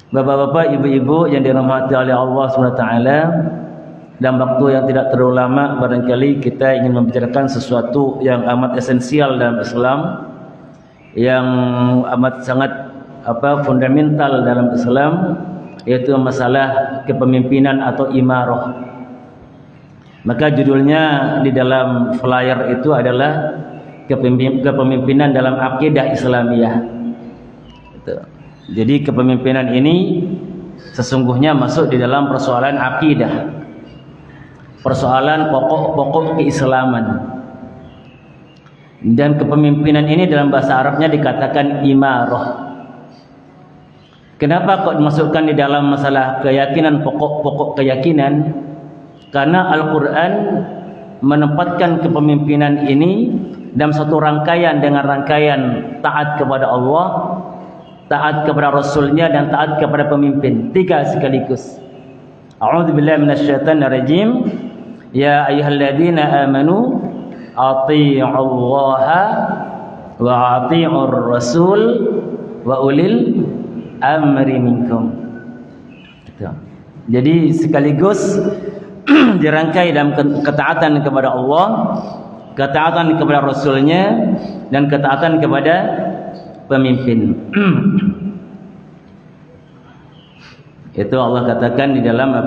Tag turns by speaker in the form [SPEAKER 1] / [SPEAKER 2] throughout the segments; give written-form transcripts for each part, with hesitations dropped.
[SPEAKER 1] Bapak-bapak, ibu-ibu yang dirahmati oleh Allah SWT, dalam waktu yang tidak terlalu lama, barangkali kita ingin membicarakan sesuatu yang amat esensial dalam Islam, yang amat sangat fundamental dalam Islam, yaitu masalah kepemimpinan atau imarah. Maka judulnya di dalam flyer itu adalah kepemimpinan dalam akidah Islamiyah. Jadi kepemimpinan ini sesungguhnya masuk di dalam persoalan akidah, persoalan pokok-pokok keislaman. Dan kepemimpinan ini dalam bahasa Arabnya dikatakan imarah. Kenapa kok dimasukkan di dalam masalah keyakinan, pokok-pokok keyakinan? Karena Al-Quran menempatkan kepemimpinan ini dalam satu rangkaian dengan rangkaian taat kepada Allah, taat kepada Rasulnya, dan taat kepada pemimpin. Tiga sekaligus. A'udzubillahi minasyaitonirrajim. Ya ayyuhalladzina amanu athi'ullaha wa athi'ur rasul wa ulil amri minkum. Jadi sekaligus dirangkai dalam ketaatan kepada Allah, ketaatan kepada Rasulnya, dan ketaatan kepada pemimpin. Itu Allah katakan di dalam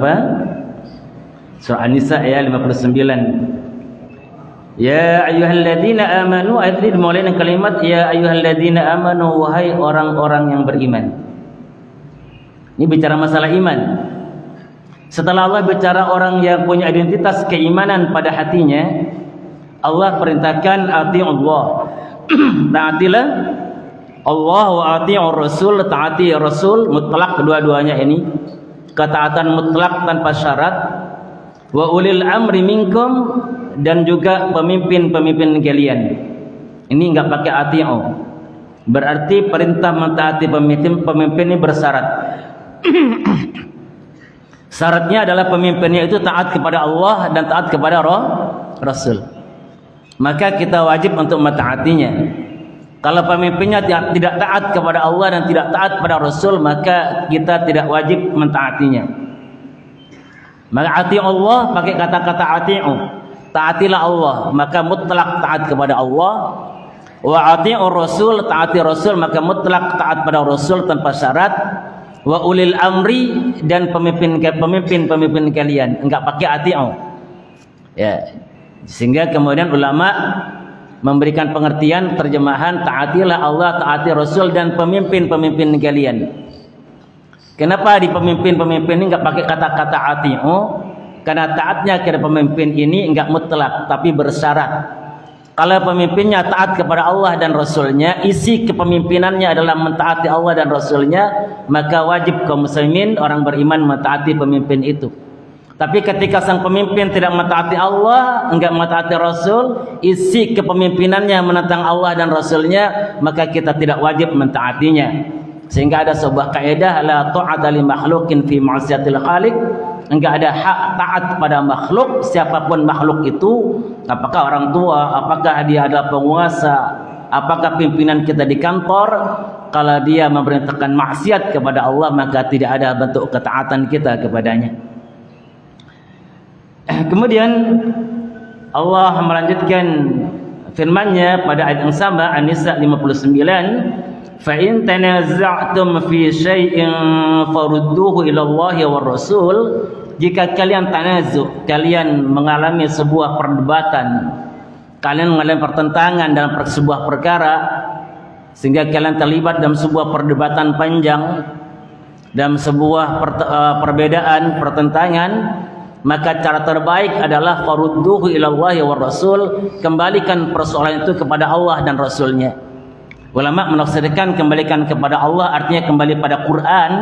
[SPEAKER 1] Surah An-Nisa ayat 59. Ya ayyuhalladzina amanu, ayat ini dimulai dengan kalimat ya ayyuhalladzina amanu, wahai orang-orang yang beriman. Ini bicara masalah iman. Setelah Allah bicara orang yang punya identitas keimanan pada hatinya, Allah perintahkan ati'ullah. Taatilah Allah wa ati'ur rasul, taati Rasul mutlak, kedua-duanya ini ketaatan mutlak tanpa syarat. Wa ulil amri minkum, dan juga pemimpin-pemimpin kalian. Ini enggak pakai ati'u. Berarti perintah mentaati pemimpin ini bersyarat. Syaratnya adalah pemimpinnya itu taat kepada Allah dan taat kepada Rasul. Maka kita wajib untuk mentaatinya. Kalau pemimpinnya tidak taat kepada Allah dan tidak taat kepada Rasul, maka kita tidak wajib mentaatinya. Maka ati Allah pakai kata-kata ati'u. Taatilah Allah, maka mutlak taat kepada Allah. Wa ati'ur Rasul, taati Rasul, maka mutlak taat pada Rasul tanpa syarat. Wa ulil amri, dan pemimpin kalian, enggak pakai ati'u. Ya. Sehingga kemudian ulama memberikan pengertian terjemahan taatilah Allah, taati Rasul, dan pemimpin kalian. Kenapa di pemimpin ini enggak pakai kata-kata ati'u? Karena taatnya kepada pemimpin ini enggak mutlak, tapi bersyarat. Kalau pemimpinnya taat kepada Allah dan Rasulnya, isi kepemimpinannya adalah mentaati Allah dan Rasulnya, maka wajib kaum muslimin, orang beriman, mentaati pemimpin itu. Tapi ketika sang pemimpin tidak mentaati Allah, enggak mentaati Rasul, isi kepemimpinannya menentang Allah dan Rasulnya, maka kita tidak wajib mentaatinya. Sehingga ada sebuah kaidah, la ta'ata li makhluqin fi ma'siyatil khaliq. Enggak ada hak taat pada makhluk, siapapun makhluk itu, apakah orang tua, apakah dia adalah penguasa, apakah pimpinan kita di kantor, kalau dia memerintahkan maksiat kepada Allah, maka tidak ada bentuk ketaatan kita kepadanya. Kemudian Allah melanjutkan firman-Nya pada ayat yang sama, An-Nisa 59, fa in tanaza'tum fi syai'in farudduhu ila Allah wa Rasul. Jika kalian tanazu', kalian mengalami sebuah perdebatan, kalian mengalami pertentangan dalam sebuah perkara, sehingga kalian terlibat dalam sebuah perdebatan panjang, dalam sebuah perbedaan, pertentangan, maka cara terbaik adalah farudduhu ilallahi wa Rasul, kembalikan persoalan itu kepada Allah dan Rasulnya. Ulama menafsirkan kembalikan kepada Allah artinya kembali pada Quran.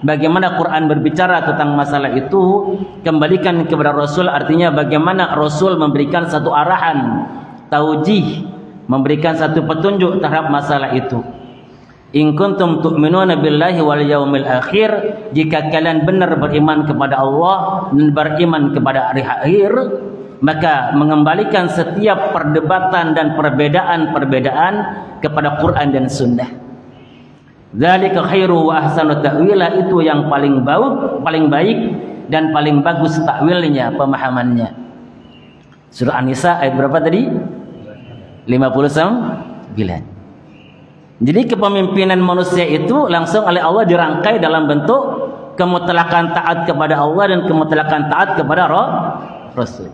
[SPEAKER 1] Bagaimana Quran berbicara tentang masalah itu, kembalikan kepada Rasul artinya bagaimana Rasul memberikan satu arahan, taujih, memberikan satu petunjuk terhadap masalah itu. In kuntum tu'minuna billahi wal yaumil akhir, jika kalian benar beriman kepada Allah dan beriman kepada hari akhir, maka mengembalikan setiap perdebatan dan perbedaan-perbedaan kepada Quran dan Sunnah. Dzalika khairu wa ahsanu ta'wila, itu yang paling baik dan paling bagus takwilnya, pemahamannya. Surah An-Nisa ayat berapa tadi? 59. Jadi kepemimpinan manusia itu langsung oleh Allah dirangkai dalam bentuk kemutlakan taat kepada Allah dan kemutlakan taat kepada Rasul.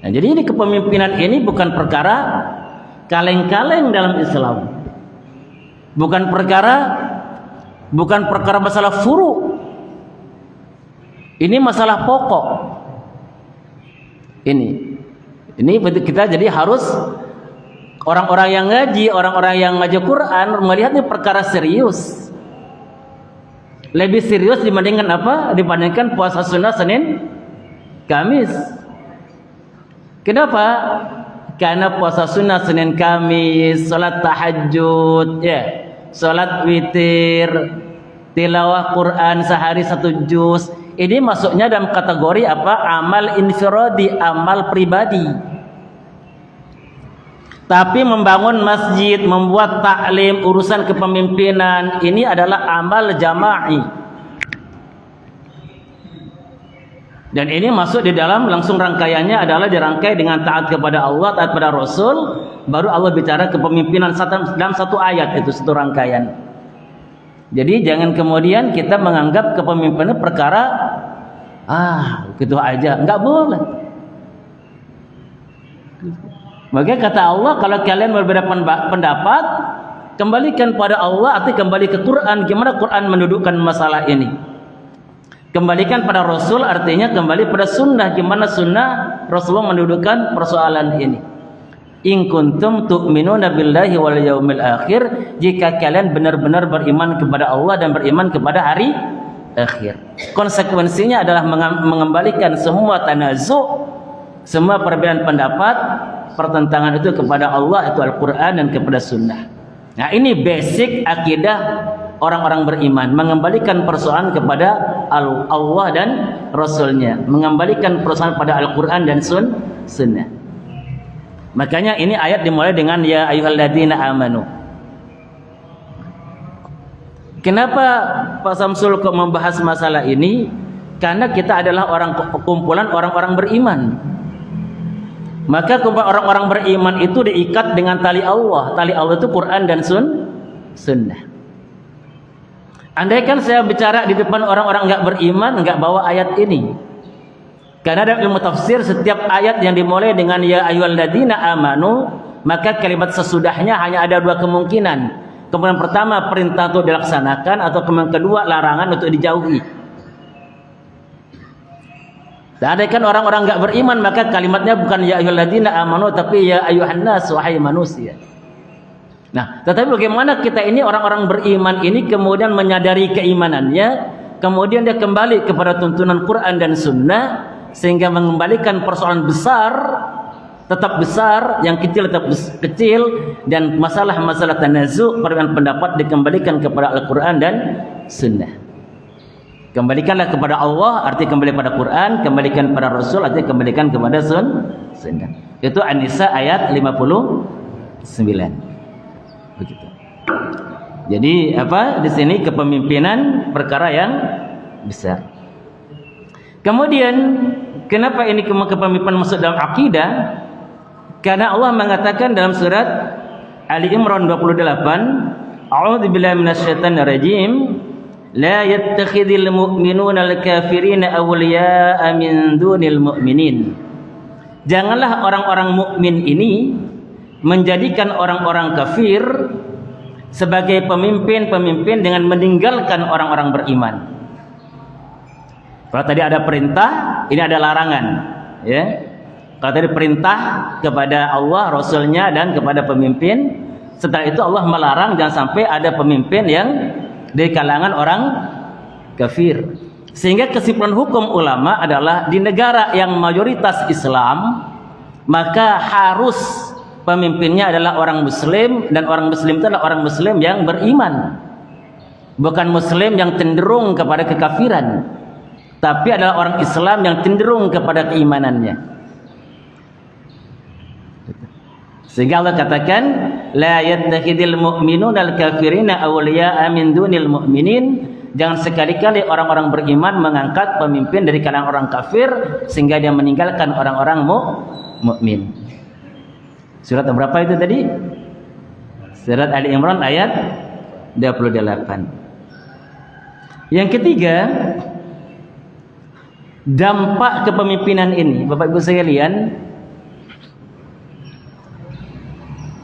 [SPEAKER 1] Nah, jadi ini kepemimpinan ini bukan perkara kaleng-kaleng dalam Islam. Bukan perkara masalah furu. Ini masalah pokok. Ini kita jadi harus orang-orang yang ngaji, orang-orang yang ngaji Quran melihat ini perkara serius. Lebih serius dibandingkan apa? Dibandingkan puasa sunnah Senin Kamis. Kenapa? Karena puasa sunnah Senin Kamis, salat tahajud, salat witir, tilawah Quran sehari 1 juz, ini masuknya dalam kategori apa? Amal infiradi, amal pribadi. Tapi membangun masjid, membuat taklim, urusan kepemimpinan, ini adalah amal jama'i. Dan ini masuk di dalam langsung rangkaiannya adalah dirangkai dengan taat kepada Allah, taat kepada Rasul, baru Allah bicara kepemimpinan dalam satu ayat, itu satu rangkaian. Jadi jangan kemudian kita menganggap kepemimpinan perkara gitu aja, enggak boleh. Maka kata Allah, kalau kalian berbeda pendapat, kembalikan pada Allah atau kembali ke Quran, gimana Quran mendudukkan masalah ini. Kembalikan pada Rasul artinya kembali pada sunnah, gimana sunnah Rasulullah mendudukkan persoalan ini. In kuntum tu'minuna billahi wal yaumil akhir, jika kalian benar-benar beriman kepada Allah dan beriman kepada hari akhir. Konsekuensinya adalah mengembalikan semua tanazu', semua perbedaan pendapat, pertentangan itu kepada Allah, itu Al-Quran, dan kepada sunnah. Nah, ini basic akidah orang-orang beriman, mengembalikan persoalan kepada Allah dan Rasulnya, mengembalikan persoalan pada Al-Quran dan sunnah. Makanya ini ayat dimulai dengan ya ayyuhalladzina amanu. Kenapa Pak Samsul kok membahas masalah ini? Karena kita adalah kumpulan orang-orang beriman. Maka kumpulan orang-orang beriman itu diikat dengan tali Allah. Tali Allah itu Quran dan sunnah. Andaikan saya bicara di depan orang-orang enggak beriman, enggak bawa ayat ini. Karena dalam ilmu tafsir setiap ayat yang dimulai dengan ya ayyuhalladzina amanu, maka kalimat sesudahnya hanya ada 2 kemungkinan. Kemungkinan pertama perintah untuk dilaksanakan, atau kemungkinan kedua larangan untuk dijauhi. Dan andaikan orang-orang enggak beriman, maka kalimatnya bukan ya ayyuhalladzina amanu tapi ya ayyuhan nas, wahai manusia. Nah, tetapi bagaimana kita ini orang-orang beriman ini kemudian menyadari keimanannya, kemudian dia kembali kepada tuntunan Quran dan Sunnah, sehingga mengembalikan persoalan besar tetap besar, yang kecil tetap kecil, dan masalah-masalah tanazu' perbedaan pendapat dikembalikan kepada Al-Quran dan Sunnah. Kembalikanlah kepada Allah arti kembali pada Quran, kembalikan pada Rasul arti kembalikan kepada Sunnah. Itu An-Nisa ayat 59. Begitu. Jadi di sini kepemimpinan perkara yang besar. Kemudian kenapa ini kepemimpinan masuk dalam akidah? Karena Allah mengatakan dalam surat Ali Imran 28, A'udzubillahi minasyaitonir rajim, la yattakhidhul mu'minuna al-kafirina awliya'a min dunil mu'minin. Janganlah orang-orang mukmin ini menjadikan orang-orang kafir sebagai pemimpin-pemimpin dengan meninggalkan orang-orang beriman. Kalau tadi ada perintah, ini ada larangan, ya. Kalau tadi perintah kepada Allah, Rasulnya, dan kepada pemimpin, setelah itu Allah melarang jangan sampai ada pemimpin yang dari kalangan orang kafir. Sehingga kesimpulan hukum ulama adalah di negara yang mayoritas Islam, maka harus pemimpinnya adalah orang Muslim, dan orang Muslim itu adalah orang Muslim yang beriman, bukan Muslim yang cenderung kepada kekafiran, tapi adalah orang Islam yang cenderung kepada keimanannya. Sehingga Allah katakan, la yattakhidul mu'minuna al-kafirina awliya'a min dunil mu'minin. Jangan sekali-kali orang-orang beriman mengangkat pemimpin dari kalangan orang kafir sehingga dia meninggalkan orang-orang mukmin. Surat berapa itu tadi? Surat Ali Imran ayat 28. Yang ketiga, dampak kepemimpinan ini, Bapak Ibu sekalian,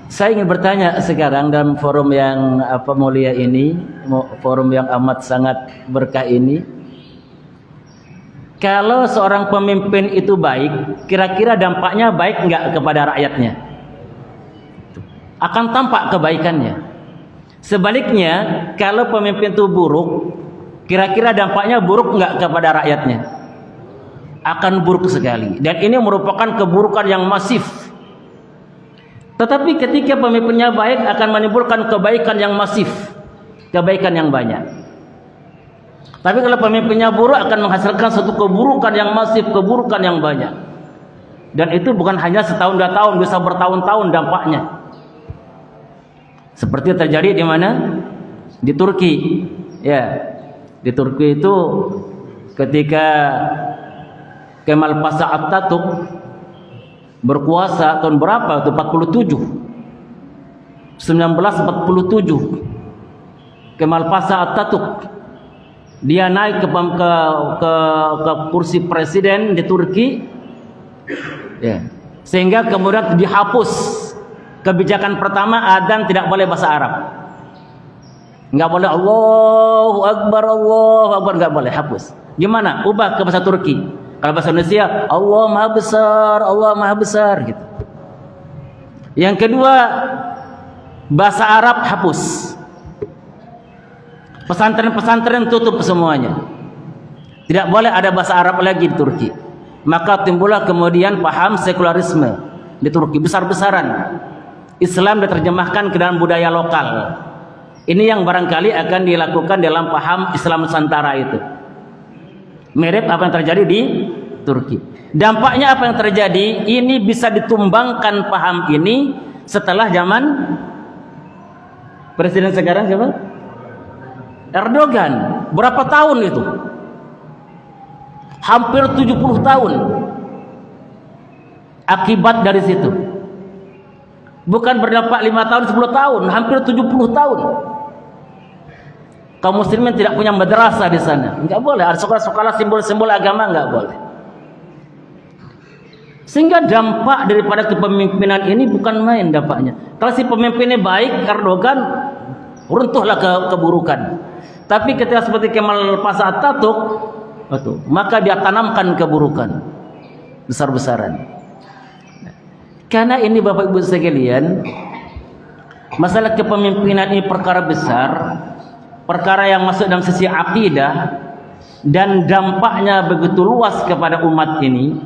[SPEAKER 1] saya ingin bertanya sekarang dalam forum yang mulia ini, forum yang amat sangat berkah ini. Kalau seorang pemimpin itu baik, kira-kira dampaknya baik enggak kepada rakyatnya? Akan tampak kebaikannya. Sebaliknya, kalau pemimpin itu buruk, kira-kira dampaknya buruk enggak kepada rakyatnya? Akan buruk sekali. Dan ini merupakan keburukan yang masif. Tetapi ketika pemimpinnya baik akan menimbulkan kebaikan yang masif, kebaikan yang banyak. Tapi kalau pemimpinnya buruk akan menghasilkan suatu keburukan yang masif, keburukan yang banyak. Dan itu bukan hanya setahun 2 tahun, bisa bertahun-tahun dampaknya. Seperti terjadi di mana? Di Turki. Ya, di Turki itu ketika Kemal Pasha Atatürk berkuasa tahun berapa itu? 1947 Kemal Pasha Atatürk dia naik ke kursi presiden di Turki ya. Sehingga kemudian dihapus kebijakan pertama, adzan tidak boleh bahasa Arab, nggak boleh Allahu Akbar nggak boleh, hapus. Gimana? Ubah ke bahasa Turki. Kalau bahasa Indonesia, Allah Maha Besar gitu. Yang kedua, bahasa Arab hapus. Pesantren-pesantren tutup semuanya. Tidak boleh ada bahasa Arab lagi di Turki. Maka timbullah kemudian paham sekularisme di Turki besar-besaran. Islam diterjemahkan ke dalam budaya lokal. Ini yang barangkali akan dilakukan dalam paham Islam Nusantara itu. Mirip apa yang terjadi di Turki. Dampaknya apa yang terjadi? Ini bisa ditumbangkan paham ini setelah zaman presiden sekarang siapa? Erdogan. Berapa tahun itu? Hampir 70 tahun. Akibat dari situ. Bukan berdampak 5 tahun, 10 tahun, hampir 70 tahun. Kaum muslimin tidak punya madrasah di sana, enggak boleh. Ada sekolah-sekolah simbol-simbol agama, enggak boleh. Sehingga dampak daripada kepemimpinan ini bukan main dampaknya. Kalau si pemimpinnya baik, Erdogan, runtuhlah keburukan. Tapi ketika seperti Kemal Pasha Atatürk, maka dia tanamkan keburukan besar-besaran. Karena ini Bapak Ibu sekalian, masalah kepemimpinan ini perkara besar. Perkara yang masuk dalam sisi akidah dan dampaknya begitu luas kepada umat ini,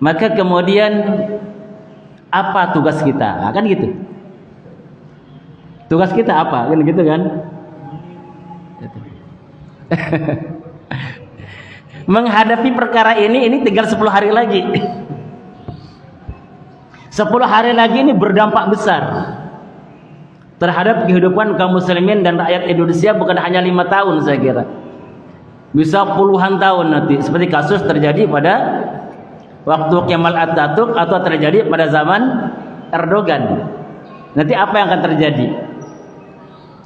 [SPEAKER 1] maka kemudian apa tugas kita? Kan gitu. Tugas kita apa? Kan gitu kan? Menghadapi perkara ini tinggal 10 hari lagi. 10 hari lagi ini berdampak besar terhadap kehidupan kaum muslimin dan rakyat Indonesia, bukan hanya 5 tahun saya kira. Bisa puluhan tahun nanti, seperti kasus terjadi pada waktu Kemal Atatürk atau terjadi pada zaman Erdogan. Nanti apa yang akan terjadi?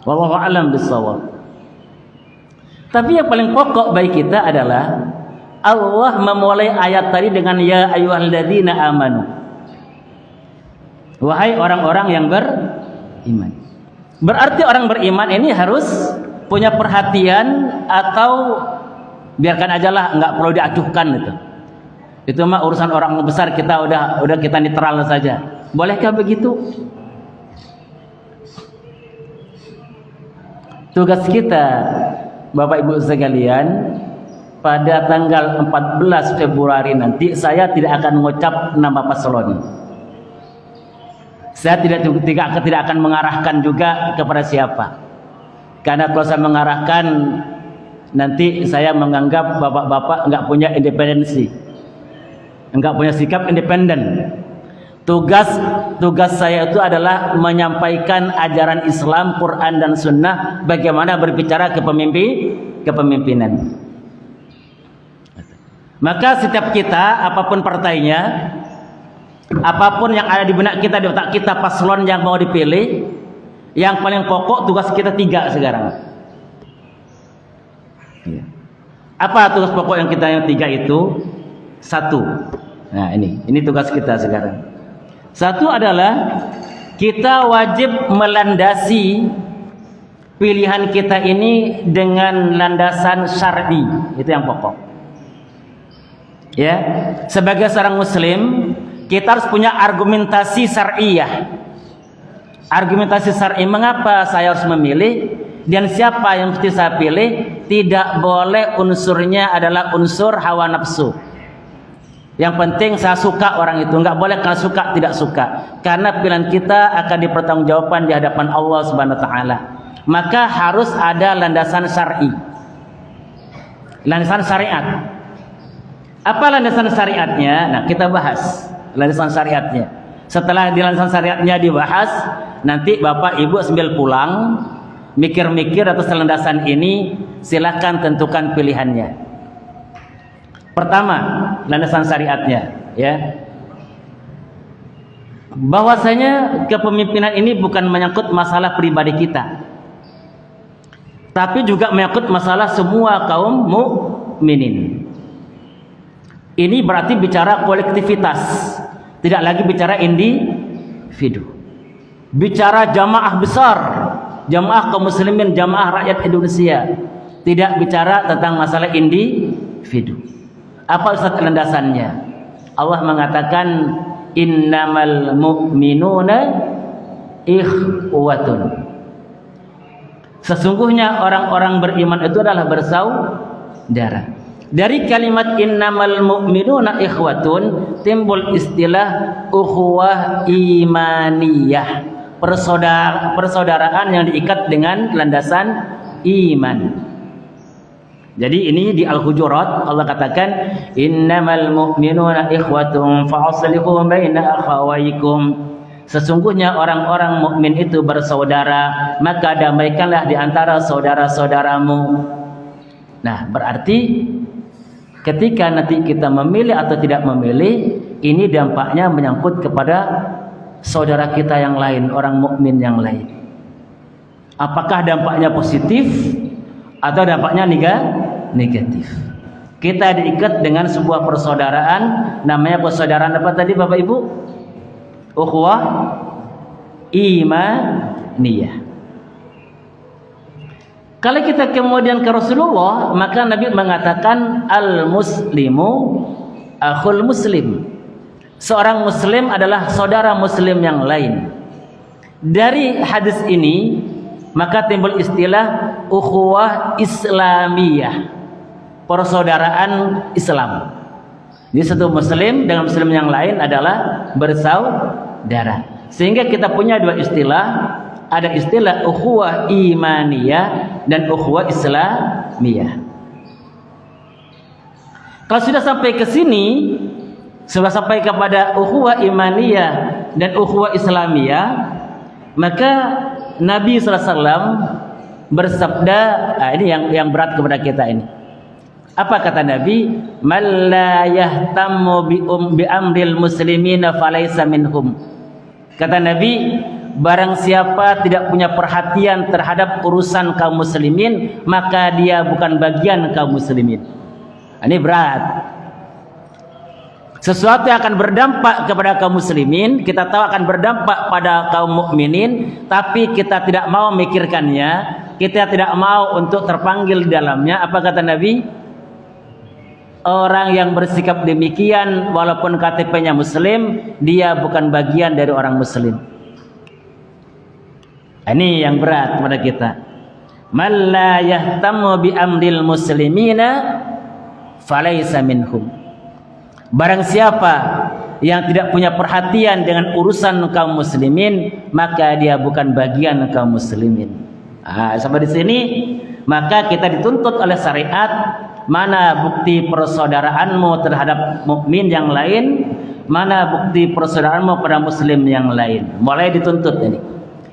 [SPEAKER 1] Wallahu a'lam bishawab. Tapi yang paling pokok bagi kita adalah Allah memulai ayat tadi dengan ya ayyuhalladzina amanu. Wahai orang-orang yang beriman. Berarti orang beriman ini harus punya perhatian, atau biarkan aja lah, nggak perlu diacuhkan itu. Itu mah urusan orang besar, kita udah kita netral saja. Bolehkah begitu? Tugas kita Bapak Ibu sekalian, pada tanggal 14 Februari nanti saya tidak akan mengucap nama paslon. Saya tidak akan mengarahkan juga kepada siapa. Karena kalau saya mengarahkan, nanti saya menganggap bapak-bapak enggak punya independensi, enggak punya sikap independen. Tugas saya itu adalah menyampaikan ajaran Islam, Quran dan Sunnah, bagaimana berbicara kepemimpinan. Maka setiap kita, apapun partainya, apapun yang ada di benak kita, di otak kita, paslon yang mau dipilih, yang paling pokok tugas kita 3 sekarang. Apa tugas pokok yang 3 itu? 1. Nah, ini tugas kita sekarang. 1 adalah kita wajib melandasi pilihan kita ini dengan landasan syar'i. Itu yang pokok. Ya, sebagai seorang muslim, kita harus punya argumentasi syar'iyah. Argumentasi syar'i, mengapa saya harus memilih dan siapa yang mesti saya pilih. Tidak boleh unsurnya adalah unsur hawa nafsu. Yang penting saya suka orang itu, enggak boleh kalau suka tidak suka, karena pilihan kita akan dipertanggungjawabkan di hadapan Allah Subhanahu wa taala. Maka harus ada landasan syar'i, landasan syariat. Apa landasan syariatnya? Nah, kita bahas landasan syariatnya. Setelah di landasan syariatnya dibahas, nanti Bapak Ibu sambil pulang mikir-mikir atas landasan ini, silakan tentukan pilihannya. Pertama, landasan syariatnya, ya. Bahwasanya kepemimpinan ini bukan menyangkut masalah pribadi kita, tapi juga menyangkut masalah semua kaum mukminin. Ini berarti bicara kolektivitas, tidak lagi bicara individu. Bicara jamaah besar, jamaah kaum muslimin, jamaah rakyat Indonesia, tidak bicara tentang masalah individu. Apa Ustaz landasannya? Allah mengatakan innamal mu'minuna ikhwatun. Sesungguhnya orang-orang beriman itu adalah bersaudara. Dari kalimat innamal mu'minuna ikhwatun timbul istilah ukhuwah imaniyah, persaudaraan yang diikat dengan landasan iman. Jadi ini di Al-Hujurat Allah katakan innamal mu'minuna ikhwatun fa'aslihu baina akhawaykum. Sesungguhnya orang-orang mukmin itu bersaudara, maka damaikanlah di antara saudara-saudaramu. Nah, berarti ketika nanti kita memilih atau tidak memilih, ini dampaknya menyangkut kepada saudara kita yang lain, orang mukmin yang lain. Apakah dampaknya positif atau dampaknya negatif? Kita diikat dengan sebuah persaudaraan, namanya persaudaraan apa tadi Bapak Ibu? Ukhuwah imaniyah. Kalau kita kemudian ke Rasulullah, maka Nabi mengatakan al-muslimu akhul muslim. Seorang muslim adalah saudara muslim yang lain. Dari hadis ini maka timbul istilah ukhuwah islamiyah, persaudaraan Islam. Jadi satu muslim dengan muslim yang lain adalah bersaudara. Sehingga kita punya dua istilah, ada istilah ukhuwah imaniyah dan ukhuwah islamiyah. Kalau sudah sampai ke sini, sudah sampai kepada ukhuwah imaniyah dan ukhuwah islamiyah, maka Nabi SAW bersabda, ini yang berat kepada kita ini. Apa kata Nabi? Man la yahtammu bi amril muslimina falaysa minhum. Kata Nabi, barang siapa tidak punya perhatian terhadap urusan kaum muslimin, maka dia bukan bagian kaum muslimin. Ini berat. Sesuatu yang akan berdampak kepada kaum muslimin, kita tahu akan berdampak pada kaum mukminin, tapi kita tidak mau memikirkannya, kita tidak mau untuk terpanggil di dalamnya. Apa kata Nabi? Orang yang bersikap demikian, walaupun KTP-nya muslim, dia bukan bagian dari orang muslim. Ini yang berat kepada kita. Man la yahtammu bi amril muslimina falaysa minhum. Barang siapa yang tidak punya perhatian dengan urusan kaum muslimin, maka dia bukan bagian kaum muslimin. Sampai di sini maka kita dituntut oleh syariat, mana bukti persaudaraanmu terhadap mukmin yang lain, mana bukti persaudaraanmu pada muslim yang lain? Mulai dituntut ini.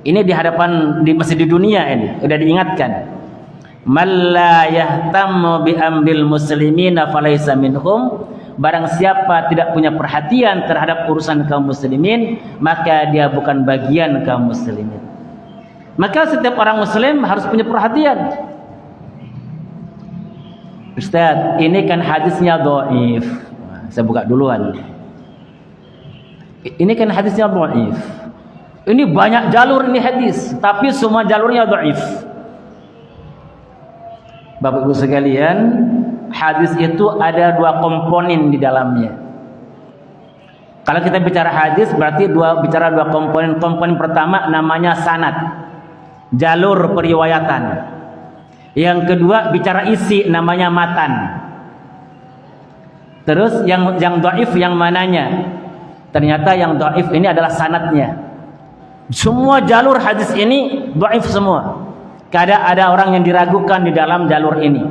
[SPEAKER 1] Ini di hadapan masih di dunia ini, sudah diingatkan. Man la yahtammu bi amril muslimina falaysa minhum. Barang siapa tidak punya perhatian terhadap urusan kaum muslimin, maka dia bukan bagian kaum muslimin. Maka setiap orang muslim harus punya perhatian. Ustaz, ini kan hadisnya dhaif. Saya buka duluan. Ini kan hadisnya dhaif. Ini banyak jalur ini hadis, tapi semua jalurnya dhaif. Bapak Ibu sekalian, hadis itu ada dua komponen di dalamnya. Kalau kita bicara hadis berarti bicara dua komponen. Komponen pertama namanya sanad, jalur periwayatan. Yang kedua bicara isi, namanya matan. Terus yang dhaif yang mananya? Ternyata yang dhaif ini adalah sanadnya. Semua jalur hadis ini dhaif semua. Kadang ada orang yang diragukan di dalam jalur ini.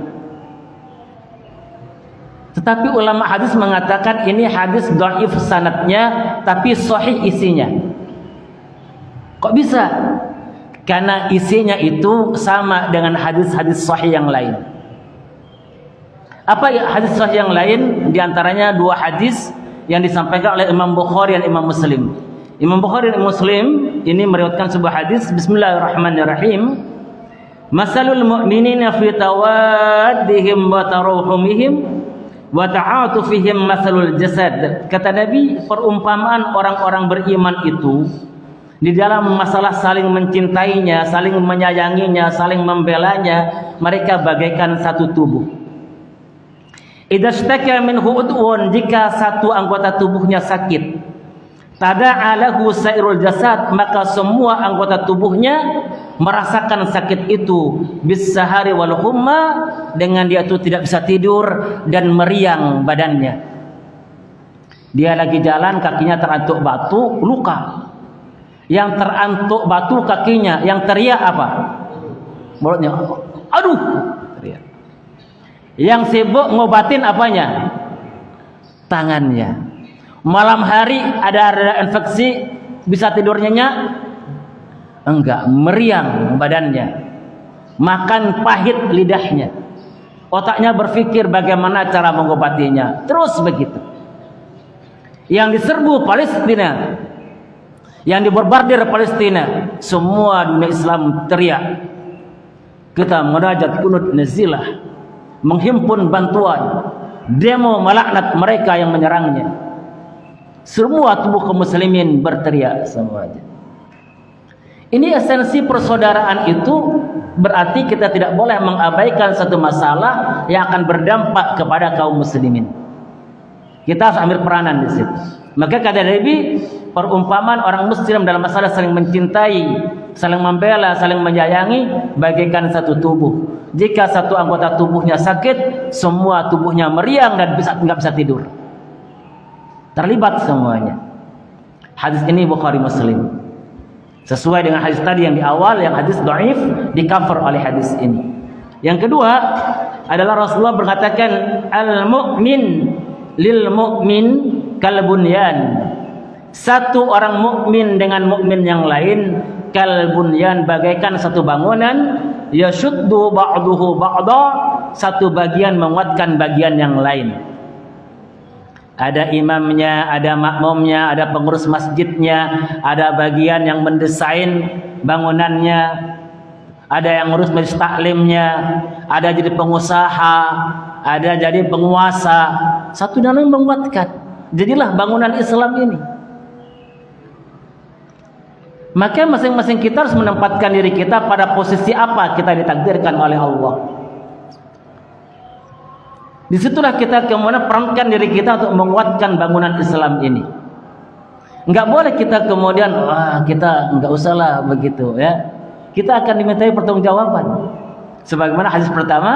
[SPEAKER 1] Tetapi ulama hadis mengatakan ini hadis dhaif sanadnya tapi sahih isinya. Kok bisa? Karena isinya itu sama dengan hadis-hadis sahih yang lain. Apa ya hadis sahih yang lain? Di antaranya dua hadis yang disampaikan oleh Imam Bukhari dan Imam Muslim. Imam Bukhari dan Muslim ini meriwayatkan sebuah hadis. Bismillahirrahmanirrahim. Masalul mu'minina fi tawaddihim wa taruhumihim wa ta'atufihim masalul jasad. Kata Nabi, perumpamaan orang-orang beriman itu di dalam masalah saling mencintainya, saling menyayanginya, saling membelanya, mereka bagaikan satu tubuh. Idza ishtaka minhu udwun, jika satu anggota tubuhnya sakit, tada'a lahu sairul jasad, maka semua anggota tubuhnya merasakan sakit itu, bis-sahari wal humma, dengan dia itu tidak bisa tidur dan meriang badannya. Dia lagi jalan, kakinya terantuk batu, luka. Yang terantuk batu kakinya, yang teriak apa? Mulutnya, aduh, teriak. Yang sibuk ngobatin apanya? Tangannya. Malam hari ada infeksi, bisa tidur nyenyak? Enggak, meriang badannya. Makan pahit lidahnya. Otaknya berpikir bagaimana cara mengobatinya. Terus begitu. Yang diserbu Palestina, yang diborbardir Palestina, semua dunia Islam teriak. Kita munajat kunut nazilah, menghimpun bantuan, demo melaknat mereka yang menyerangnya. Semua tubuh kaum muslimin berteriak semuanya. Ini esensi persaudaraan itu berarti kita tidak boleh mengabaikan satu masalah yang akan berdampak kepada kaum muslimin. Kita harus ambil peranan di situ. Maka kata Nabi, perumpamaan orang muslim dalam masalah saling mencintai, saling membela, saling menyayangi bagaikan satu tubuh. Jika satu anggota tubuhnya sakit, semua tubuhnya meriang dan nggak bisa tidur. Terlibat semuanya. Hadis ini Bukhari Muslim. Sesuai dengan hadis tadi yang di awal, yang hadis dhaif di cover oleh hadis ini. Yang kedua adalah Rasulullah berkatakan, al-mu'min lil mu'min kal bunyan. Satu orang mukmin dengan mukmin yang lain kal bunyan, bagaikan satu bangunan, yashuddu ba'duhu ba'da, satu bagian menguatkan bagian yang lain. Ada imamnya, ada makmumnya, ada pengurus masjidnya, ada bagian yang mendesain bangunannya, ada yang ngurus majelis taklimnya, ada jadi pengusaha, ada jadi penguasa. Satu dan lain menguatkan. Jadilah bangunan Islam ini. Maka masing-masing kita harus menempatkan diri kita pada posisi apa kita ditakdirkan oleh Allah. Disitulah kita kemudian perankan diri kita untuk menguatkan bangunan Islam ini. Enggak boleh kita kemudian kita enggak usahlah begitu ya. Kita akan dimintai pertanggungjawaban. Sebagaimana hadis pertama,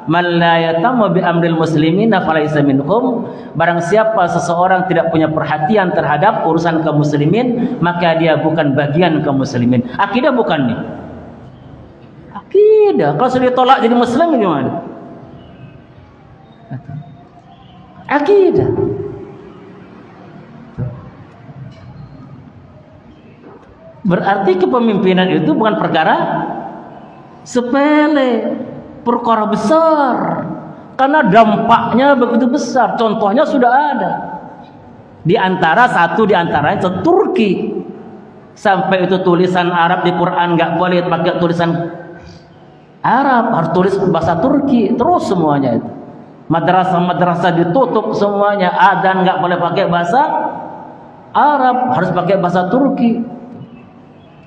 [SPEAKER 1] man la yatamu bi amril muslimina falaysa minhum. Barang siapa seseorang tidak punya perhatian terhadap urusan kaum muslimin, maka dia bukan bagian kaum muslimin. Akidah bukan nih. Akidah. Kalau sudah ditolak jadi muslim gimana? Akidah. Berarti kepemimpinan itu bukan perkara sepele, perkara besar. Karena dampaknya begitu besar. Contohnya sudah ada. Di antaranya Turki. Sampai itu tulisan Arab di Quran nggak boleh pakai tulisan Arab, harus tulis bahasa Turki. Terus semuanya itu. Madrasah-madrasah ditutup semuanya. Adzan nggak boleh pakai bahasa Arab, harus pakai bahasa Turki.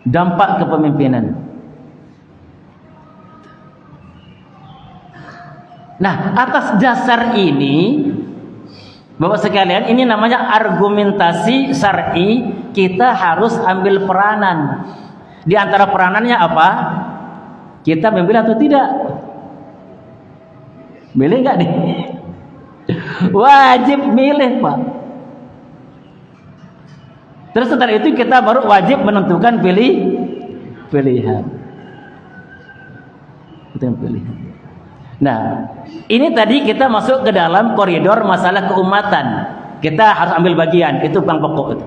[SPEAKER 1] Dampak kepemimpinan. Nah, atas dasar ini, Bapak sekalian, ini namanya argumentasi syar'i. Kita harus ambil peranan. Di antara peranannya apa? Kita memilih atau tidak? Milih nggak nih? Wajib milih, Pak. Terus setelah itu kita baru wajib menentukan pilihan. Pilihan. Nah, ini tadi kita masuk ke dalam koridor masalah keumatan. Kita harus ambil bagian, itu bang pokok itu.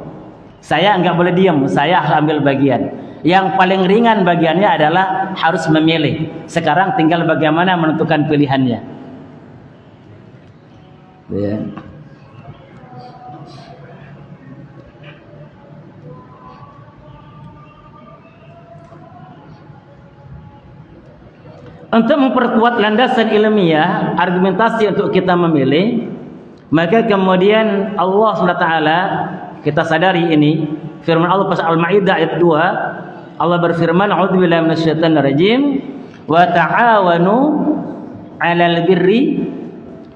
[SPEAKER 1] Saya nggak boleh diam, saya harus ambil bagian. Yang paling ringan bagiannya adalah harus memilih. Sekarang tinggal bagaimana menentukan pilihannya. Ya. Untuk memperkuat landasan ilmiah, argumentasi untuk kita memilih, maka kemudian Allah SWT, kita sadari ini, firman Allah pasal Al-Maidah ayat 2, Allah berfirman, "A'udzubillahi minasyaitonir rajim, wa ta'awanu 'alal birri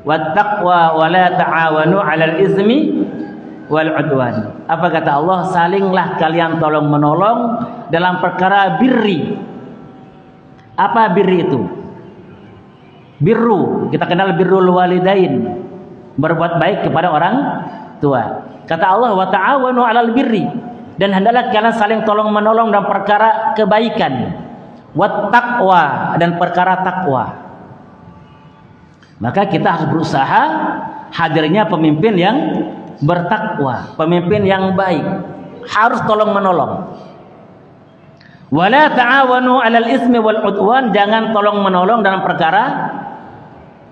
[SPEAKER 1] wat taqwa wa la ta'awanu 'alal izmi wal 'udwan." Apa kata Allah? Salinglah kalian tolong menolong dalam perkara birri. Apa birri itu? Birru, kita kenal birrul walidain, berbuat baik kepada orang tua. Kata Allah, wa ta'awanu 'alal birri, dan hendaklah kalian saling tolong menolong dalam perkara kebaikan, wat taqwa, dan perkara takwa. Maka kita harus berusaha hadirnya pemimpin yang bertakwa, pemimpin yang baik, harus tolong menolong. Wala ta'awanu 'alal ismi wal 'udwan, jangan tolong menolong dalam perkara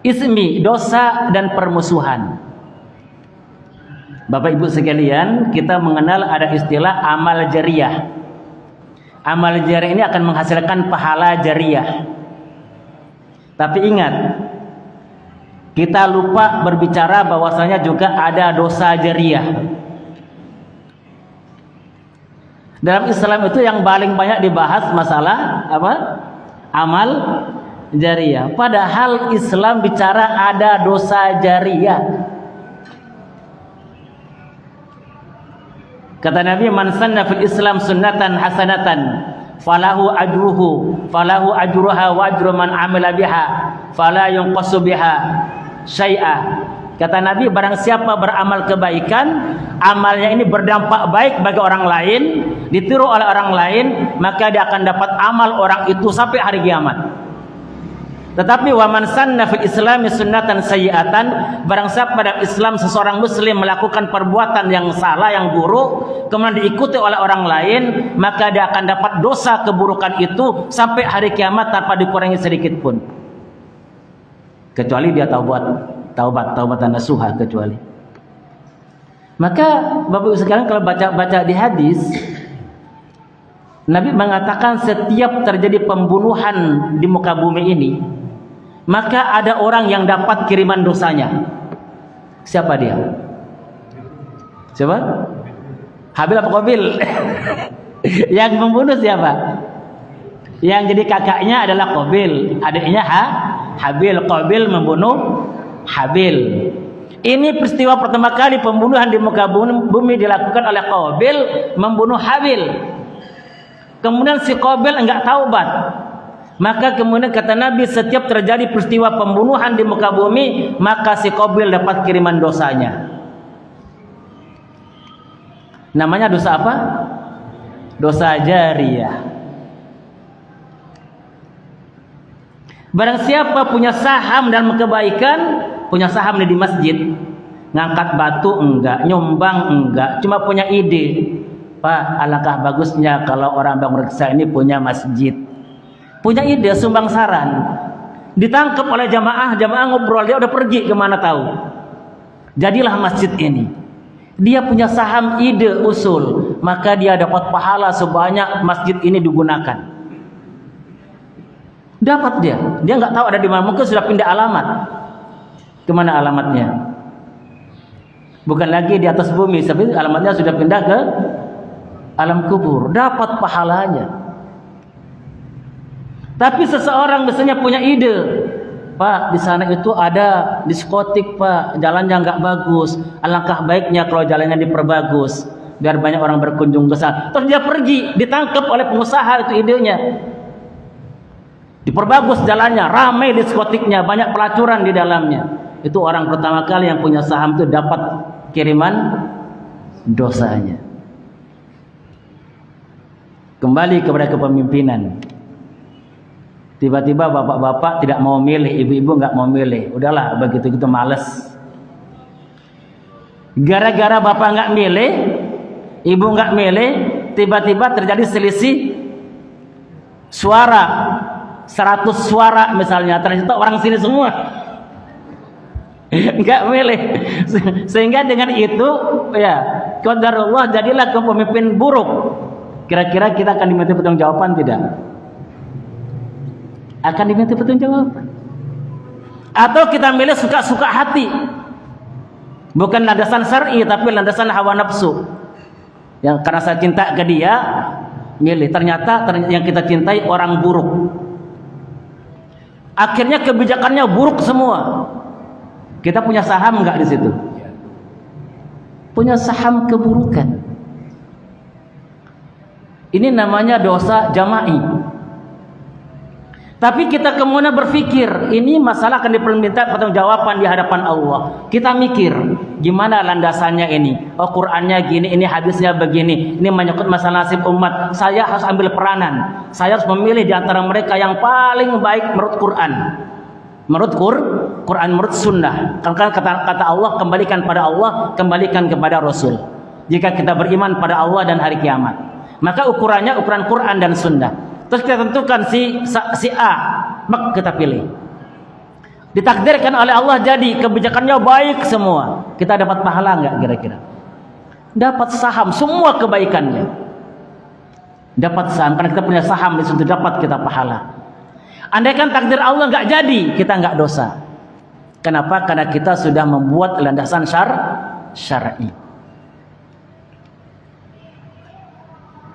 [SPEAKER 1] ismi, dosa dan permusuhan. Bapak Ibu sekalian, kita mengenal ada istilah amal jariyah. Amal jariyah ini akan menghasilkan pahala jariyah. Tapi ingat, kita lupa berbicara bahwasanya juga ada dosa jariyah. Dalam Islam itu yang paling banyak dibahas masalah apa? Amal jariyah. Padahal Islam bicara ada dosa jariyah. Kata Nabi, "Man sanna fil Islam sunnatan hasanatan falahu ajruha wa ajru man amila biha fala yunqasu biha syai'a." Kata Nabi, barang siapa beramal kebaikan, amalnya ini berdampak baik bagi orang lain, ditiru oleh orang lain, maka dia akan dapat amal orang itu sampai hari kiamat. Tetapi wa man sanna fil islami sunnatan sayyi'atan, barang siapa pada Islam seseorang muslim melakukan perbuatan yang salah, yang buruk, kemudian diikuti oleh orang lain, maka dia akan dapat dosa keburukan itu sampai hari kiamat tanpa dikurangi sedikit pun. Kecuali dia taubatan nasuha, kecuali. Maka Bapak Ibu sekalian, kalau baca di hadis, Nabi mengatakan setiap terjadi pembunuhan di muka bumi ini, maka ada orang yang dapat kiriman dosanya. Siapa dia? Siapa? Habil apa Qabil? Yang membunuh siapa? Yang jadi kakaknya adalah Qabil, adiknya Habil. Qabil membunuh Habil. Ini peristiwa pertama kali pembunuhan di muka bumi dilakukan oleh Qabil membunuh Habil. Kemudian si Qabil enggak taubat. Maka kemudian kata Nabi, setiap terjadi peristiwa pembunuhan di muka bumi, maka si Qabil dapat kiriman dosanya. Namanya dosa apa? Dosa jariyah. Barang siapa punya saham dalam kebaikan, punya saham di masjid, ngangkat batu enggak, nyumbang enggak, cuma punya ide, Pak, alangkah bagusnya kalau orang Bang Reksa ini punya masjid, punya ide sumbang saran. Ditangkap oleh jamaah ngobrol, dia udah pergi kemana tahu. Jadilah masjid ini. Dia punya saham, ide, usul, maka dia dapat pahala sebanyak masjid ini digunakan. Dapat dia nggak tahu ada di mana, mungkin sudah pindah alamat. Kemana alamatnya? Bukan lagi di atas bumi, tapi alamatnya sudah pindah ke alam kubur. Dapat pahalanya. Tapi seseorang biasanya punya ide, Pak, di sana itu ada diskotik, Pak, jalannya nggak bagus. Alangkah baiknya kalau jalannya diperbagus, biar banyak orang berkunjung ke sana. Terus dia pergi, ditangkap oleh pengusaha itu idenya. Diperbagus jalannya, ramai diskotiknya, banyak pelacuran di dalamnya. Itu orang pertama kali yang punya saham itu dapat kiriman dosanya. Kembali kepada kepemimpinan. Tiba-tiba bapak-bapak tidak mau milih, ibu-ibu nggak mau milih. Udahlah, begitu-gitu males. Gara-gara bapak nggak milih, ibu nggak milih, tiba-tiba terjadi selisih suara. 100 suara misalnya, ternyata orang sini semua nggak milih, sehingga dengan itu ya qadarullah jadilah kepemimpin buruk. Kira-kira kita akan diminta pertanggungjawaban tidak? Akan diminta pertanggungjawaban. Atau kita milih suka-suka hati, bukan landasan syar'i tapi landasan hawa nafsu, yang karena saya cinta ke dia milih, ternyata yang kita cintai orang buruk. Akhirnya kebijakannya buruk semua. Kita punya saham nggak di situ? Punya saham keburukan. Ini namanya dosa jama'i. Tapi kita kemudian berpikir, ini masalah akan diminta pertanggungjawaban di hadapan Allah. Kita mikir, gimana landasannya ini? Oh, Qur'annya gini, ini hadisnya begini. Ini menyangkut masalah nasib umat. Saya harus ambil peranan. Saya harus memilih di antara mereka yang paling baik menurut Qur'an. Menurut Quran, menurut sunnah. Karena kata Allah, kembalikan pada Allah, kembalikan kepada Rasul. Jika kita beriman pada Allah dan hari kiamat, maka ukurannya ukuran Quran dan sunnah. Terus kita tentukan si A, maka kita pilih. Ditakdirkan oleh Allah jadi kebijakannya baik semua. Kita dapat pahala nggak kira-kira? Dapat saham semua kebaikannya. Dapat saham karena kita punya saham di situ, dapat kita pahala. Andaikan takdir Allah nggak jadi, kita nggak dosa. Kenapa? Karena kita sudah membuat landasan syar'i.